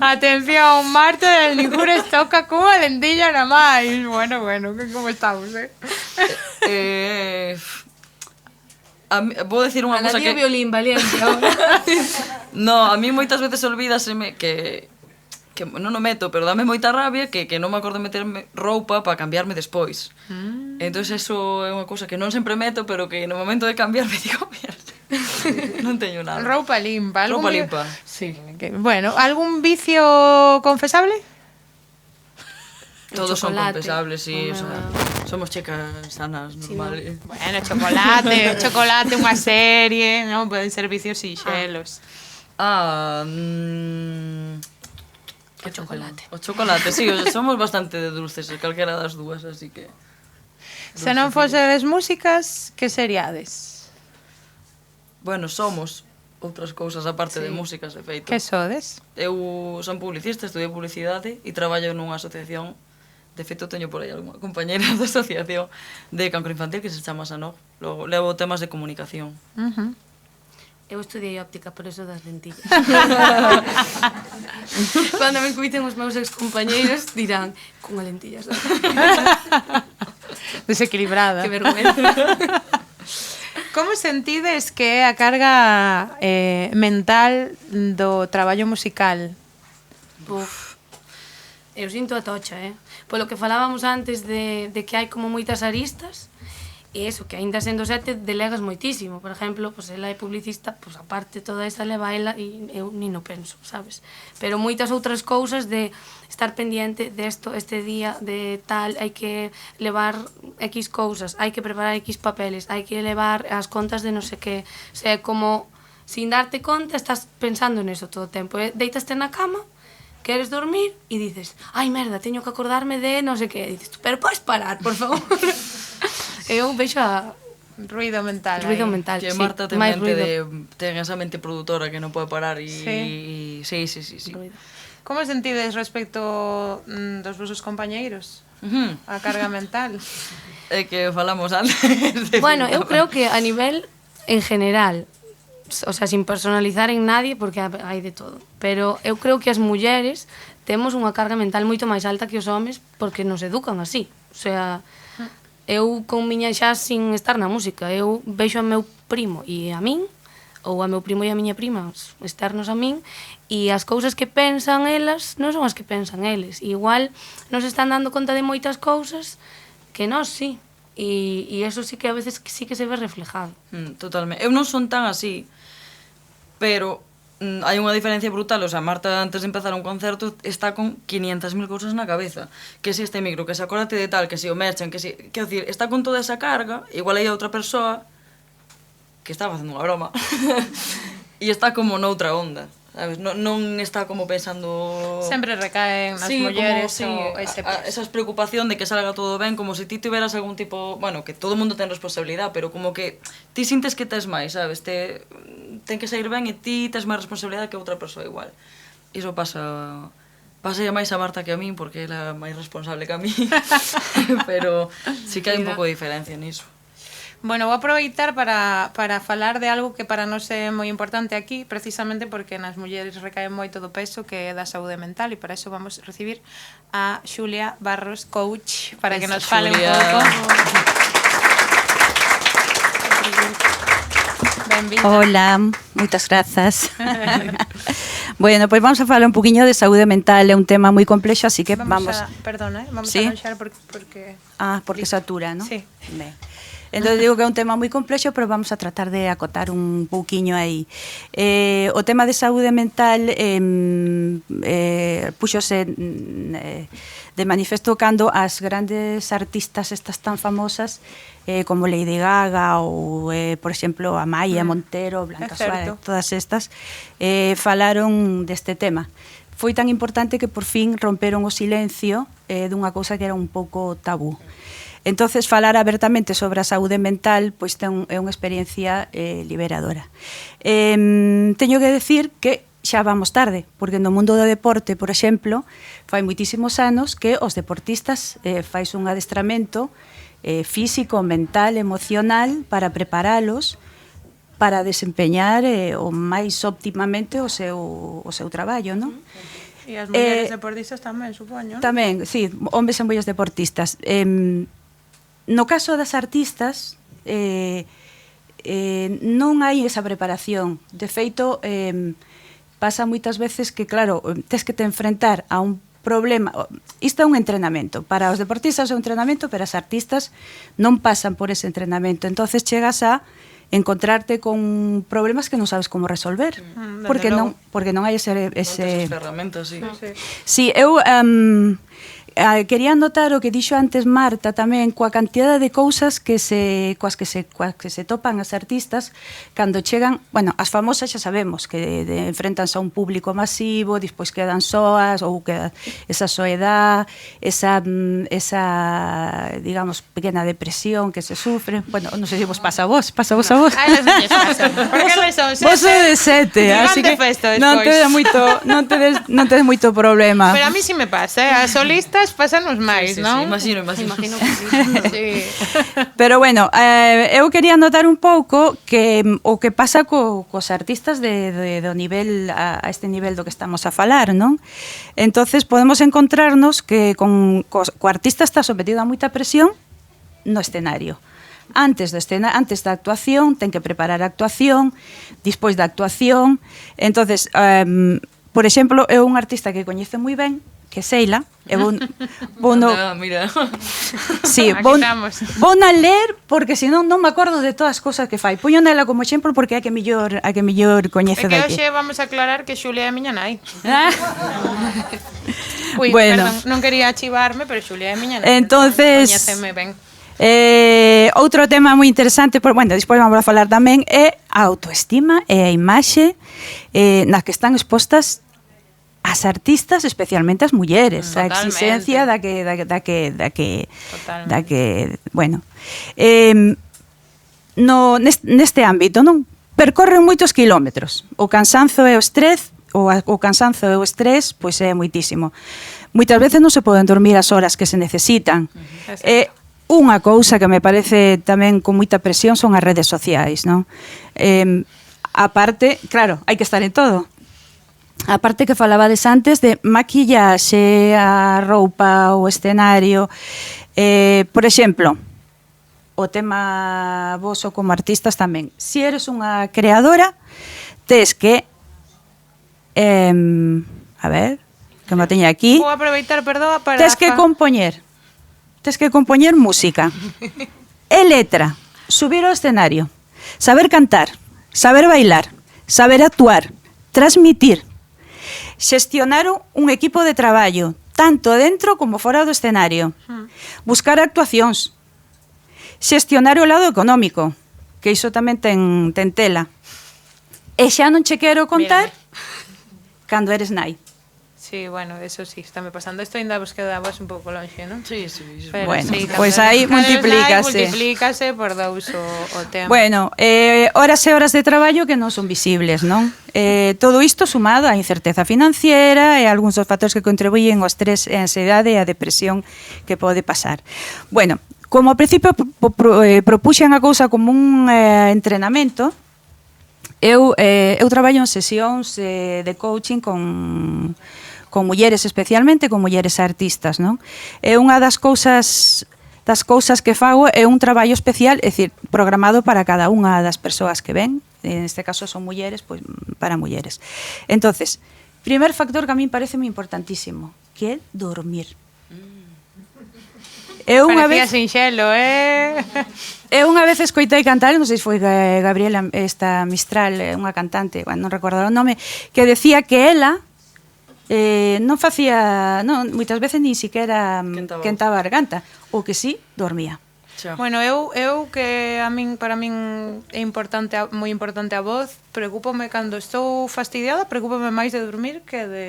Atención, Marta del Nigures toca cunha lentilla na máis. Bueno, que como estamos, vou decir unha cosa que... A la violín, Valencia, ahora. No, a mí moitas veces olvídaseme que non o meto, pero dame moita rabia que non me acordo de meterme roupa para cambiarme despois. Entón, eso é unha cousa que non sempre meto, pero que no momento de cambiarme digo, mierda, non teño nada. Roupa limpa. Roupa limpa. Sí. Bueno, algún vicio confesable? Todos son chocolate. confesables, sí, o sea, somos chicas sanas, normales. Bueno, chocolate, unha serie, non? Poden ser vicios sinxelos. O chocolate. O chocolate, sí, somos bastante de dulces, calquera das dúas, así que... Se non fosedes músicas, que seriades? Bueno, somos outras cousas aparte de músicas, de feito. Que sodes? Eu son publicista, estudiei publicidade e traballo nunha asociación. De feito, teño por aí algunha compañera da asociación de cancro infantil que se chama Sanog. Logo, levo temas de comunicación. Eu estudiei óptica, por eso das lentillas. Cando me escuiten os meus excompañeiros dirán, cunha lentillas. Desequilibrada. Que vergüenza. Como sentides que é a carga mental do traballo musical? Eu sinto a tocha, Polo que falábamos antes de que hai como moitas aristas, e eso, que aínda sendo 7 delegas moitísimo. Por exemplo, pues, ela é publicista, pues, aparte toda esta leva ela e eu ni no penso, sabes? Pero moitas outras cousas de estar pendiente desto, este día, de tal, hai que levar X cousas, hai que preparar X papeles, hai que levar as contas de non sei que. O sea, como, sin darte conta, estás pensando neso todo o tempo. Deitaste na cama, queres dormir e dices, ai merda, teño que acordarme de non sei que. E dices, pero podes parar, por favor. Eu vexo a... Ruido mental. Ruido mental, Que sí. Marta ten máis mente ruido. ten esa mente produtora que non pode parar e... Sí. Sí. Ruido. Como sentides respecto dos vosos compañeiros? A carga mental? É que falamos antes. Bueno, eu creo que a nivel en general, o sea, sin personalizar en nadie, porque hai de todo, pero eu creo que as mulleres temos unha carga mental moito máis alta que os homes porque nos educan así. O sea, eu con miña xa sin estar na música, eu vexo a meu primo e a min ou a meu primo e a miña prima, externos a min, e as cousas que pensan elas non son as que pensan eles. E igual nos están dando conta de moitas cousas que nós sí. E eso sí que a veces sí que se ve reflejado. Totalmente. Eu non son tan así, pero hai unha diferencia brutal. O sea, Marta, antes de empezar un concerto, está con 500.000 cousas na cabeza. Que si este micro, que se acórdate de tal, que si o merchan, que si... Quero dicir, está con toda esa carga, igual hai outra persoa que está facendo unha broma e está como noutra onda, sabes? Non está como pensando... Sempre recaen nas mulleres esa preocupación de que salga todo ben, como se ti tiveras algún tipo... Bueno, que todo mundo ten responsabilidade, pero como que ti sintes que tes máis, sabes? Ten que sair ben e ti tes máis responsabilidade que outra persoa igual. Iso pasa máis a Marta que a min, porque ela é máis responsable que a mí. Pero sí que hai un pouco de diferencia niso. Bueno, vou aproveitar para falar de algo que para nós é moi importante aquí, precisamente porque nas mulleres recae moito do peso que é da saúde mental, e para eso vamos recibir a Xulia Barros, coach, para que nos fale un pouco. Benvida. Hola, moitas grazas. Bueno, pois vamos a falar un poquinho de saúde mental, é un tema moi complexo, así que vamos... Perdona, vamos ¿Sí? a deixar porque... porque satura, non? Sí. Ben. Entón digo que é un tema moi complexo, pero vamos a tratar de acotar un pouquiño aí. O tema de saúde mental puxose de manifesto cando as grandes artistas estas tan famosas como Lady Gaga ou, por exemplo, Amaya Montero, Blanca Suárez, todas estas, falaron deste tema. Foi tan importante que por fin romperon o silencio dunha cousa que era un pouco tabú. Entonces, falar abertamente sobre a saúde mental pois é unha experiencia liberadora. Teño que decir que xa vamos tarde, porque no mundo do deporte, por exemplo, fai moitísimos anos que os deportistas fais un adestramento físico, mental, emocional para preparalos para desempeñar o máis óptimamente o seu traballo, non? E as mulleres deportistas tamén, supoño. Tamén, sí, homes e mulleres deportistas. No caso das artistas, non hai esa preparación. De feito, pasa moitas veces que, claro, tes que te enfrentar a un problema. Isto é un entrenamento. Para os deportistas é un entrenamento, pero as artistas non pasan por ese entrenamento. Entonces chegas a encontrarte con problemas que non sabes como resolver. Porque non hai ese... ferramentas, sí. Sí, eu... quería notar o que dixo antes Marta tamén, coa cantidade de cousas coas que se topan as artistas cando chegan, bueno, as famosas xa sabemos que enfrentanse a un público masivo, despois quedan soas ou que esa soedad, esa digamos, pequena depresión que se sufre. Bueno, non sei se vos pasa a vos. Ai, as miñas pasan. Porque non son sete. Vos sodes sete, así que non tedes moito problema. Pero a mí si me pasa, as solistas pasanos máis, non? Imagino que sí. Pero bueno, eu quería notar un pouco que o que pasa cos artistas do nivel a este nivel do que estamos a falar, non? Entonces podemos encontrarnos que co artista está sometido a moita presión no escenario. Antes da actuación, ten que preparar a actuación, despois da actuación. Entonces, por exemplo, é un artista que coñece moi ben, que Seila, e vou mira. Sí, vou na ler porque senón non me acordo de todas as cousas que fai. Poño nela como exemplo porque é a que mellor coñece daqui. É que hoxe vamos a aclarar que Xulia é a miña nai. Ui, bueno. Perdón, non quería chivarme, pero Xulia é a miña nai. Entonces, coñéceme ben. Outro tema moi interesante, bueno, despois vamos a falar tamén, é a autoestima e a imaxe nas que están expostas as artistas, especialmente as mulleres, a exigencia da que bueno, neste ámbito, non? Percorren moitos kilómetros. O cansanzo e o estrés, pois é moitísimo. Moitas veces non se poden dormir as horas que se necesitan. Unha cousa que me parece tamén con moita presión son as redes sociais, non? A parte, claro, hai que estar en todo. A parte que falabades antes de maquillaxe, a roupa, o escenario. Por exemplo, o tema voso como artistas tamén. Si eres unha creadora, tes que a ver, que me teña aquí. Vou aproveitar, perdón, para... Tes que compoñer música e letra, subir ao escenario, saber cantar, saber bailar, saber actuar, transmitir, xestionar un equipo de traballo, tanto dentro como fora do escenario, buscar actuacións, xestionar o lado económico, que iso tamén ten tela. E xa non che quero contar cando eres nai. Sí, bueno, eso sí, está me pasando. Esto ainda vos queda vos un pouco longe, non? Sí, sí. Pero Bueno, sí, pois aí multiplícase. Multiplícase por dous o tema. Bueno, horas e horas de traballo que non son visibles, non? Todo isto sumado á incerteza financiera e algúns dos factores que contribuyen ao estrés e a ansiedade e a depresión que pode pasar. Bueno, como ao principio propuxen a cousa como un entrenamento, eu traballo en sesións de coaching con mulleres, especialmente con mulleres artistas, non? É unha das cousas que fago é un traballo especial, é dicir, programado para cada unha das persoas que ven, en este caso son mulleres, pois para mulleres. Entonces, primer factor que a min parece moi importantísimo, que é dormir. Eu unha Parecía vez sinxelo, Eu unha vez escoitei cantar, non sei se foi Gabriela esta Mistral, unha cantante, bueno, non recordo o nome, que decía que ela non facía, moitas veces nin siquiera quentaba a garganta, ou que sí, dormía. Bueno, eu que para min é importante, moi importante a voz, preocúpame cando estou fastidiada, preocúpame máis de dormir que de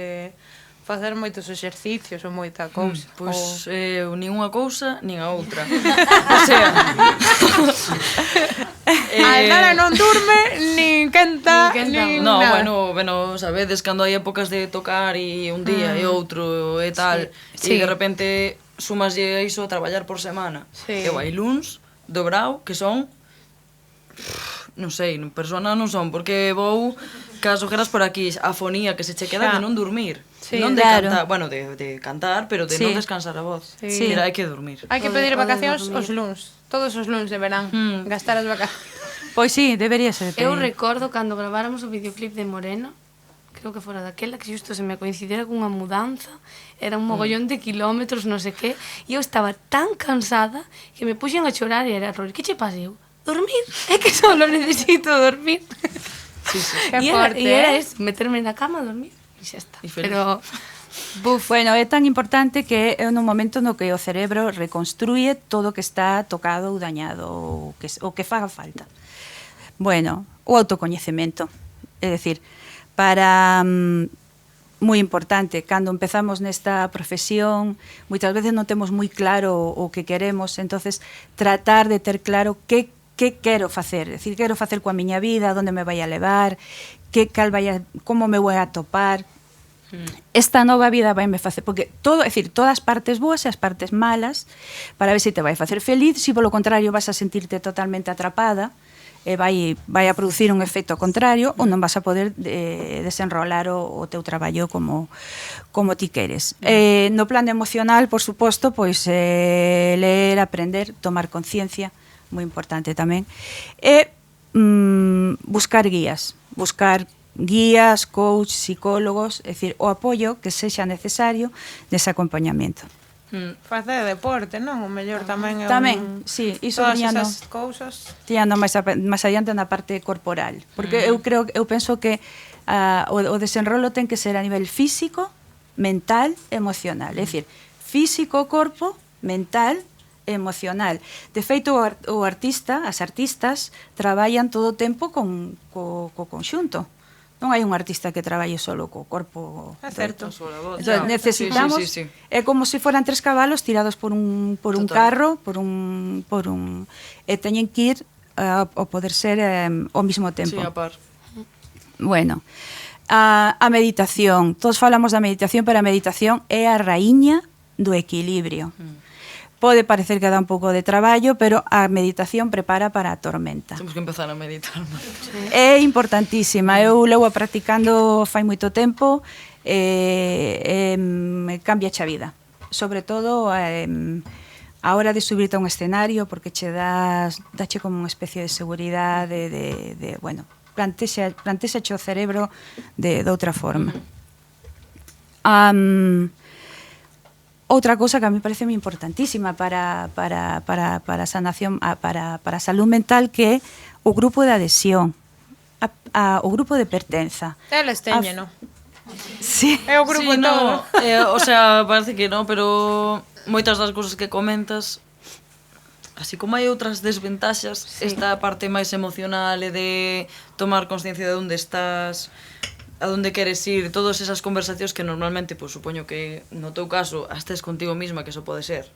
facer moitos exercicios ou moita cousa. Pois nin unha cousa, nin a outra. O sea... A Lara non durme, nin quenta, nin No, nada. bueno, sabedes, cando hai épocas de tocar e un día e outro e tal, Sí. e de repente sumaslle iso a traballar por semana. Sí. Eu hai luns do brao que son... non sei, persona non son, porque vou cas ojeras por aquí, a fonía que se che queda de non dormir. Sí, non de claro. cantar, bueno, de cantar, pero de Sí. non descansar a voz. Sí. Mira, hai que dormir. Hai que O pedir de vacacións dormir. os luns, todos os luns de verán, gastar as vacacións. Pois sí, debería ser. Eu recordo cando graváramos o videoclip de Moreno, creo que fora daquela, que xusto se me coincidera cunha mudanza, era un mogollón de kilómetros, non sei que, e eu estaba tan cansada que me puxen a chorar e era Rory, que che pasa? Eu, dormir, é que solo necesito dormir. Sí, sí. Qué forte, E era eso, meterme na cama a dormir e xa está. E feliz. Pero Bueno, é tan importante que é un momento no que o cerebro reconstruye todo o que está tocado ou dañado ou que faga falta. Bueno, o autocoñecemento, é dicir, para moi importante, cando empezamos nesta profesión, moitas veces non temos moi claro o que queremos, entonces tratar de ter claro que quero facer, é dicir, quero facer coa miña vida, onde me vai a levar, como me vou a topar. Esta nova vida vai me facer, porque todo, é dicir, todas as partes boas e as partes malas, para ver se te vai facer feliz, se polo contrario vas a sentirte totalmente atrapada e vai a producir un efecto contrario ou non vas a poder desenrolar o teu traballo como ti queres. No plan emocional, por suposto, pois ler, aprender, tomar conciencia, moi importante tamén, e buscar guías, coach, psicólogos, é dicir, o apoio que sexa necesario dese acompañamento. Facer deporte, non? O mellor tamén é Tamén, sí, iso todas tiñando esas cousas. máis adiante na parte corporal, porque eu penso que o desenrolo ten que ser a nivel físico, mental, emocional, é dicir, físico, corpo, mental, emocional. De feito, o artista, as artistas traballan todo o tempo co conxunto. Non hai un artista que traballe solo co corpo. É certo. Entonces, necesitamos, Sí. é como se foran 3 cabalos tirados por un carro, por un e teñen que ir ao poder ser ao mesmo tempo. Sí, a par. Bueno, a meditación, todos falamos da meditación, pero a meditación é a raíña do equilibrio. Pode parecer que dá un pouco de traballo, pero a meditación prepara para a tormenta. Temos que empezar a meditar. É importantísima. Eu levo practicando fai moito tempo e cambia a vida. Sobre todo a hora de subirte a un escenario, porque che dache como unha especie de seguridade, bueno, plantexa o cerebro de outra forma. Outra cousa que a mí parece moi importantísima para a sanación, para a salud mental, que é o grupo de adhesión, o grupo de pertenza. Eles teñen, non? Sí. É o grupo sí, todo. No, o sea, parece que non, pero moitas das cousas que comentas, así como hai outras desventaxas, esta parte máis emocional e de tomar consciencia de onde estás, a onde queres ir, todas esas conversacións que normalmente, pues, supoño que no teu caso estés contigo misma, que eso pode ser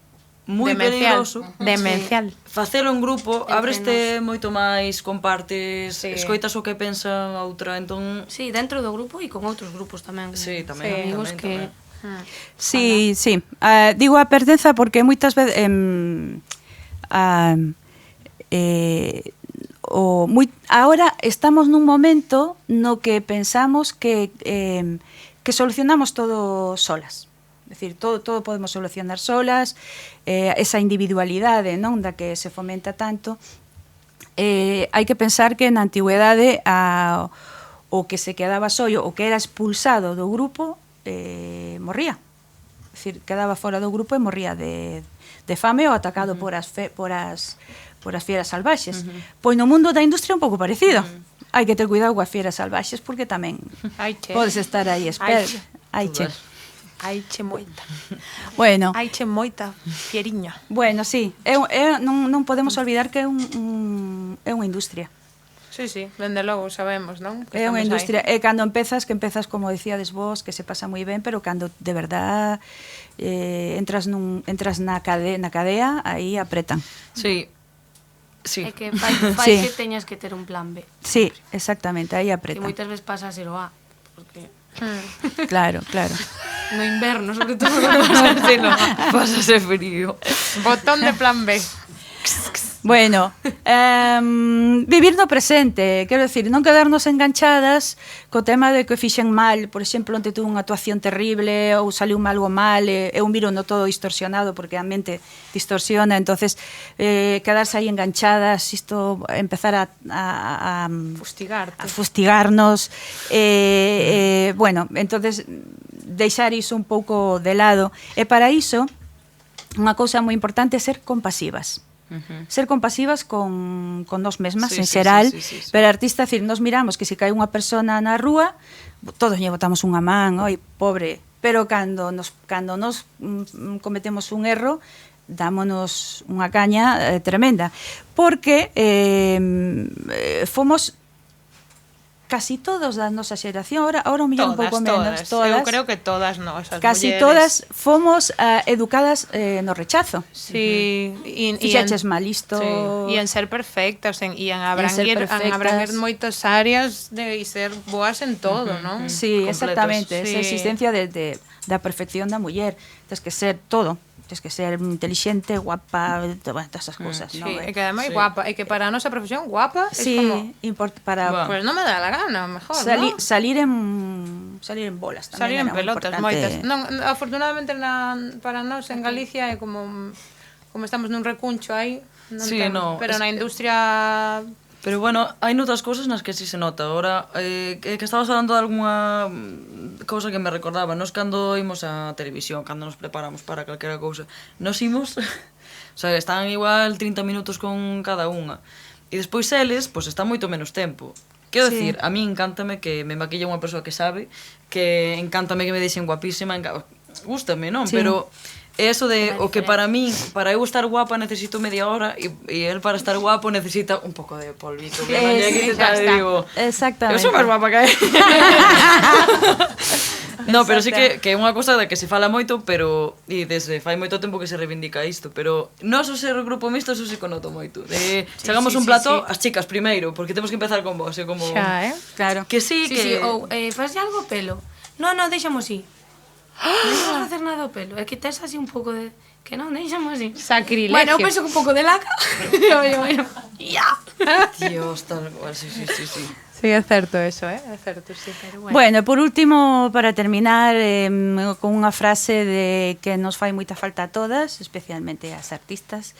moi peligroso. Demencial. Facelo en grupo, abreste moito máis, compartes, escoitas o que pensa a outra, entón... Sí, dentro do grupo e con outros grupos tamén. Sí, tamén, amigos tamén. Sí, sí. Digo a pertenza porque moitas veces ahora estamos nun momento no que pensamos que solucionamos todo solas. É dicir, todo podemos solucionar solas, esa individualidade, non, da que se fomenta tanto. Hai que pensar que na antigüedade o que se quedaba sollo, o que era expulsado do grupo, morría. É dicir, quedaba fora do grupo e morría de fame ou atacado por as fieras salvaxes. Pois no mundo da industria é un pouco parecido. Hai que ter cuidado coas fieras salvaxes porque tamén podes estar aí esperto. Aiche moita. Bueno. Aiche moita fieriña. Bueno, sí. Non podemos olvidar que é unha industria. Sí, dende logo sabemos, non? É unha industria. E cando empezas, como dicíades vos, que se pasa moi ben, pero cando de verdad entras na cadea, aí apretan. Sí. É que fai que teñas que ter un plan B. Sí, exactamente, aí apretan. Que moitas veces pasa a ser o A, porque... Claro. No inverno, sobre todo, Pásase frío. Botón de plan B. Bueno, vivir no presente, quero decir, non quedarnos enganchadas co tema de que fixen mal, por exemplo, onte tuve unha actuación terrible ou saliu algo mal, eu miro no todo distorsionado porque a mente distorsiona, entonces quedarse aí enganchadas, isto empezar a fustigarnos, bueno, entonces deixar iso un pouco de lado, e para iso unha cousa moi importante é ser compasivas. Ser compasivas con nós mesmas, en xeral, pero artista, decir, nos miramos que se cae unha persona na rúa, todos lle botamos unha man, oi, pobre, pero cando nos cometemos un erro, dámonos unha caña tremenda, porque fomos casi todos da nosa xeración, ahora un millón un pouco menos, todas. Eu creo que todas nosas casi mulleres. Todas fomos educadas no rechazo. Sí, fixaches mal isto. Sí. E en ser perfectas, en abranguer moitas áreas e ser boas en todo, non? Sí, exactamente, sí. Esa existencia da perfección da muller. Tens que ser todo. Tens que ser inteligente, guapa, todas esas cousas, sí, ¿no? É que además guapa, é que para a nosa profesión guapa sí, es como para pues non me dá la gana, mejor, salir en bolas tamén. Salir en pelotas, moitas. Non, afortunadamente para nós en Galicia é como estamos nun recuncho aí, pero na industria. Pero bueno, hai noutras cousas nas que sí se nota. Ahora, que estabas falando de alguna cousa que me recordaba. Nos cando imos a televisión, cando nos preparamos para calquera cousa, nos imos, o sea, están igual 30 minutos con cada unha. E despois eles, pois están moito menos tempo. Quero decir, a mí encántame que me maquilla unha persoa que sabe, que encántame que me deixen guapísima, gústame, non? Sí. Pero eso de o que para mí, para eu estar guapa necesito media hora e él para estar guapo necesita un pouco de polvito. Exactamente. Eu sou máis guapa que él. No, pero sí que é unha cousa da que se fala moito, pero e desde fai moito tempo que se reivindica isto, pero nós o ser grupo mixto eso se conoto moito. Chegamos un plató, as chicas primeiro, porque temos que empezar con vos, como xa, claro. Que sí, que ou faz algo pelo. No, deixamos así. Non vas a facer nada ao pelo. É que tes así un pouco de... Que non, deixamos así. Sacrilegio. Bueno, eu penso que un pouco de laca. Bueno, ya. Dios, tal cual, sí. Sí, é certo eso, é certo, sí. Pero Bueno, por último, para terminar, con unha frase de que nos fai moita falta a todas, especialmente as artistas,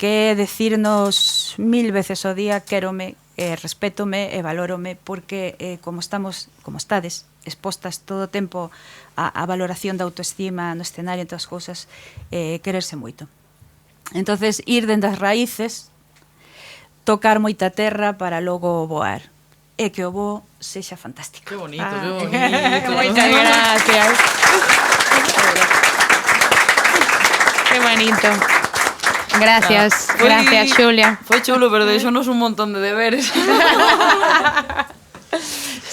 que é decirnos 1000 veces ao día quérome, respétome e valórome, porque como estades expostas todo o tempo a valoración da autoestima no escenario, entre as cousas, quererse moito. Entonces, ir dende as raíces, tocar moita terra para logo voar. E que o voo sexa fantástico. Qué bonito, qué bonito. Moitas gracias. Qué bonito. Gracias, gracias, Xulia. Foi chulo, pero deixonos un montón de deberes.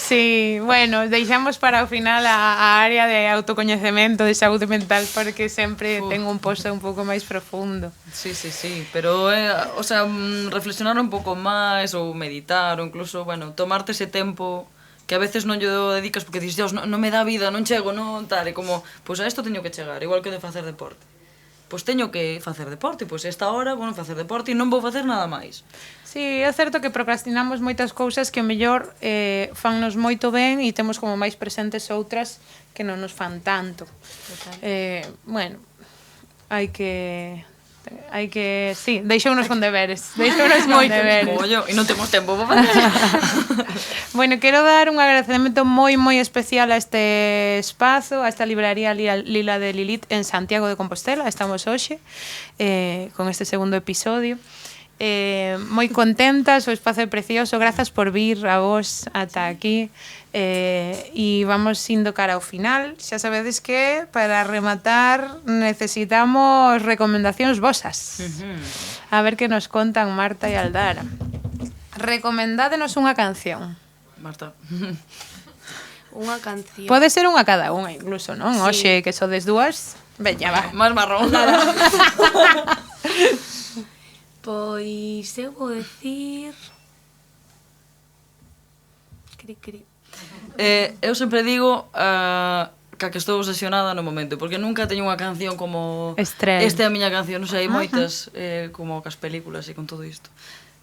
Sí, bueno, deixamos para o final a área de autocoñecemento, de saúde mental, porque sempre ten un posto un pouco máis profundo. Sí, pero, o sea, reflexionar un pouco máis, ou meditar, ou incluso, bueno, tomarte ese tempo que a veces non lle dedicas porque dices, Dios, non me dá vida, non chego, non tal, e como, pois a isto teño que chegar, igual que de facer deporte. Pois teño que facer deporte, pois esta hora vou facer deporte e non vou facer nada máis. Sí, é certo que procrastinamos moitas cousas que o mellor fannos moito ben e temos como máis presentes outras que non nos fan tanto. Bueno, hai que sí, deixounos con deberes. Deixounos con deberes. Ollo, e non temos tempo para facer. Bueno, quero dar un agradecemento moi especial a este espazo, a esta libraría Lila de Lilith en Santiago de Compostela. Estamos hoxe con este segundo episodio. Moi contentas, o espazo é precioso, grazas por vir a vos ata aquí, e vamos indo cara ao final. Xa sabedes que para rematar necesitamos recomendacións vosas. A ver que nos contan Marta e Aldara. Recomendádenos unha canción. Marta. Unha canción. Pode ser unha cada unha incluso, non? Sí. Oxe, que sodes dúas, veña, va. Más marrón. Pois eu vou decir... Cri. Eu sempre digo que estou obsesionada no momento, porque nunca teño unha canción como... Estrella. Esta é a miña canción, non sei, hai moitas, como cas películas e con todo isto.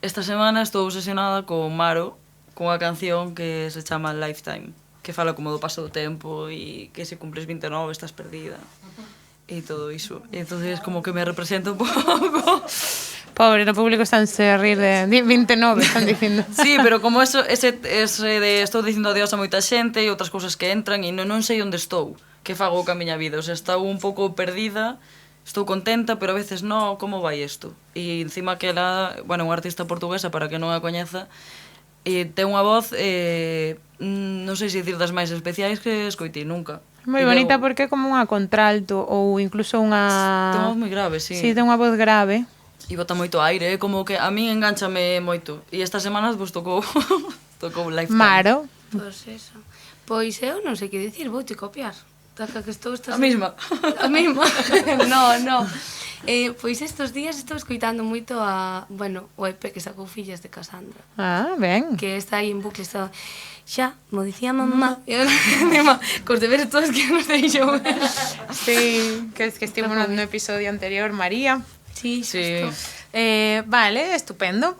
Esta semana estou obsesionada con Maro, con unha canción que se chama Lifetime, que fala como do paso do tempo e que se cumples 29 estás perdida. E todo iso. E entonces como que me representa un pouco... Pobre, no público estánse a rir de 29, están dicindo. Sí, pero como ese de estou dicindo adiós a moita xente e outras cousas que entran e non sei onde estou, que fago ca miña vida, o sea, estou un pouco perdida, estou contenta, pero a veces no, como vai isto? E encima que ela, bueno, unha artista portuguesa, para que non a coñeza, e ten unha voz, non sei se dicir das máis especiais que escoitei nunca. Moi bonita porque é como unha contralto ou incluso unha... Ten unha voz moi grave, sí. Sí, ten unha voz grave. E bota moito aire, como que a min engánchame moito. E estas semanas pues, tocou Lifetime. Maro. Pois eso. Pois eu non sei que dicir, vou te copiar. Taca que estou estas... A mesma. A mesma? No. Pois estes días estou escoitando moito bueno, o EP que sacou Fillas de Casandra. Ah, ben. Que está aí en bucle, está... Xa, mo dicía mamá. E eu cos deberes todos que nos deixou. Sí, que estivo no episodio anterior, María. Sí. Vale, estupendo.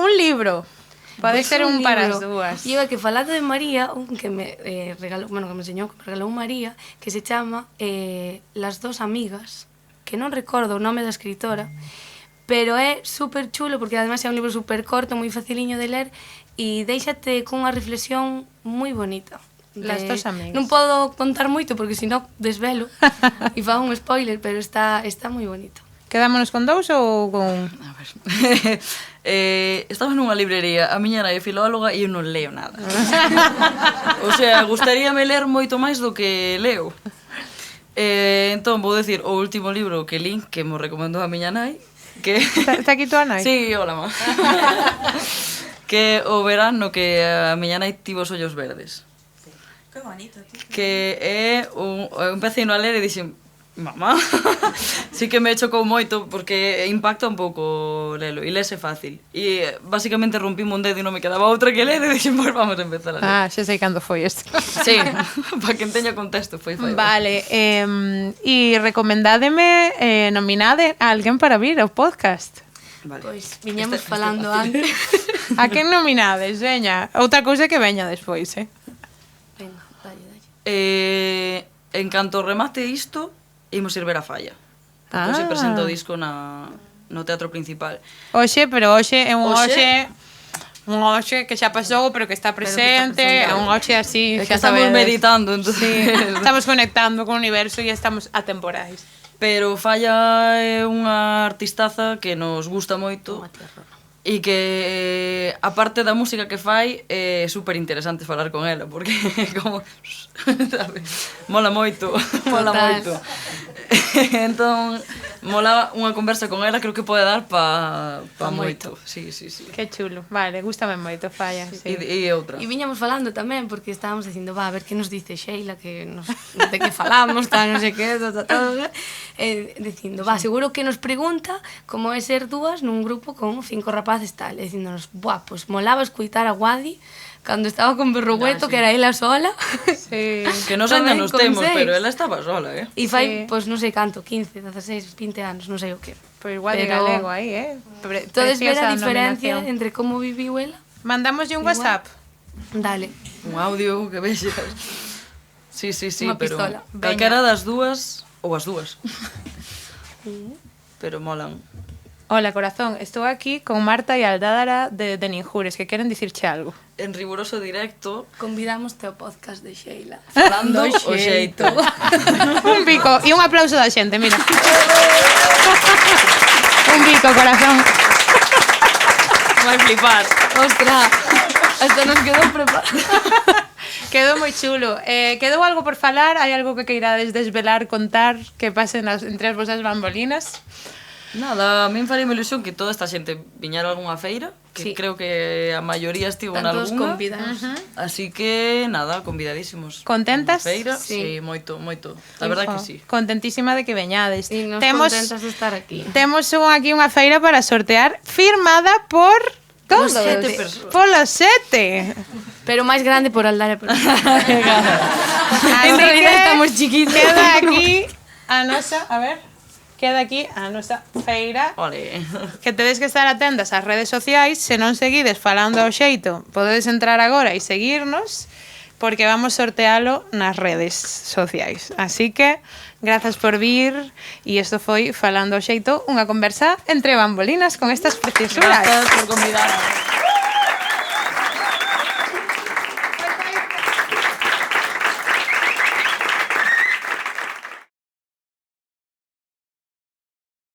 Un libro. Pode Pois ser un para as libro. dúas. E eu que falando de María, un que me regalou, bueno, que me enseñou, que me regalou María, que se chama Las dos amigas, que non recordo o nome da escritora, pero é super chulo porque ademais é un libro super corto, moi faciliño de ler e déixate cunha reflexión moi bonita. Las dos amigas. Non podo contar moito porque senón desvelo e fago un spoiler, pero está moi bonito. Quedámonos con dous ou con... A ver. Estamos nunha librería, a miña nai é filóloga e eu non leo nada. O sea, gustaríame ler moito máis do que leo. Entón, vou decir o último libro que lin, que mo recomendou a miña nai, que... Está aquí tua nai? Sí, hola, má. Que o verano que a miña nai tivo os ollos verdes. Que bonito, tío. Que é eu empecé a ler e dixen, Mamá, sí que me chocou moito porque impacta un pouco lelo e lese fácil. E basicamente rompíme un dedo e non me quedaba outra que ler e dixen, pois vamos a empezar a ler. Ah, xa sei cando foi isto. Sí, para quen teña contexto foi fai. Vale, e recomendádeme nominade a alguén para vir ao podcast. Vale. Pois viñamos falando antes. A quen nominades, veña? Outra cousa que veña despois, Venga, dalle. En canto remate isto, imos ir ver a Falla. Porque se presenta o disco no teatro principal. Hoxe, pero hoxe é un Hoxe- hoxe que xa pasou, pero que está presente, é un hoxe así, É que xa estamos sabedes. meditando, entonces... Sí, estamos conectando con o universo e estamos atemporais. Pero Falla é unha artistaza que nos gusta moito e que, aparte da música que fai, é super interesante falar con ela, porque como, sabe, mola moito, mola moito. Entón, mola unha conversa con ela, creo que pode dar pa moito. Sí, sí, sí. Que chulo. Vale, gústame moito, Falla. Sí. E outra. E viñamos falando tamén, porque estábamos dicindo, va, a ver que nos dice Sheila, que nos, de que falamos, tal, non sei que, dicindo, va, seguro que nos pregunta como é ser dúas nun grupo con 5 rapaces tal, e dicíndonos, buah, pues molaba escuitar a Guadi cando estaba con Berrogueto, sí. que era ela sola. Sí. Que nos Tamén ainda nos con temos, 6. pero ela estaba sola, E fai, Sí. pois non sei canto, 15, 16, 20 anos, non sei o que. Pois igual de Pero- galego aí, Todes ver Preciosa a diferencia nominación. entre como viviu ela? Mandamoslle un Igual. WhatsApp. Dale. un audio que vexas. Sí, sí, sí, Unha pero pistola. calquera das dúas, ou as dúas. Pero molan. Hola, corazón. Estou aquí con Marta e Aldádara de Ninjures, que queren dicirche algo. En riguroso directo, Convidamos ao podcast de Sheila. falando o xeito. Un bico e un aplauso da xente, mira. Un bico, corazón. Vai flipar. Ostras, hasta nos quedou preparado. Quedou moi chulo. Quedou algo por falar? Hai algo que queirades desvelar, contar, que pase entre as vosas bambolinas? Nada, a min faría ilusión que toda esta xente viñera a algunha feira, que Sí. creo que a maioría estivo en Están todos algunha. convidados. Así que, nada, convidadísimos. Contentas? Feira, Sí. sí, moito, moito. La verdad que sí. Contentísima de que veñades. E nos contentas de estar aquí. Temos aquí unha feira para sortear firmada por todos. 7 persoas. Polos 7. Pero máis grande por Aldare. Pero... Así En realidad que estamos chiquitos. Queda aquí a nosa, a ver, queda aquí a nosa feira. Ole. Que tedes que estar atentas ás redes sociais. Se non seguides falando ao xeito, podedes entrar agora e seguirnos, porque vamos sortealo nas redes sociais. Así que, grazas por vir. E isto foi Falando ao xeito, unha conversa entre bambolinas con estas preciosuras. Gracias por convidar.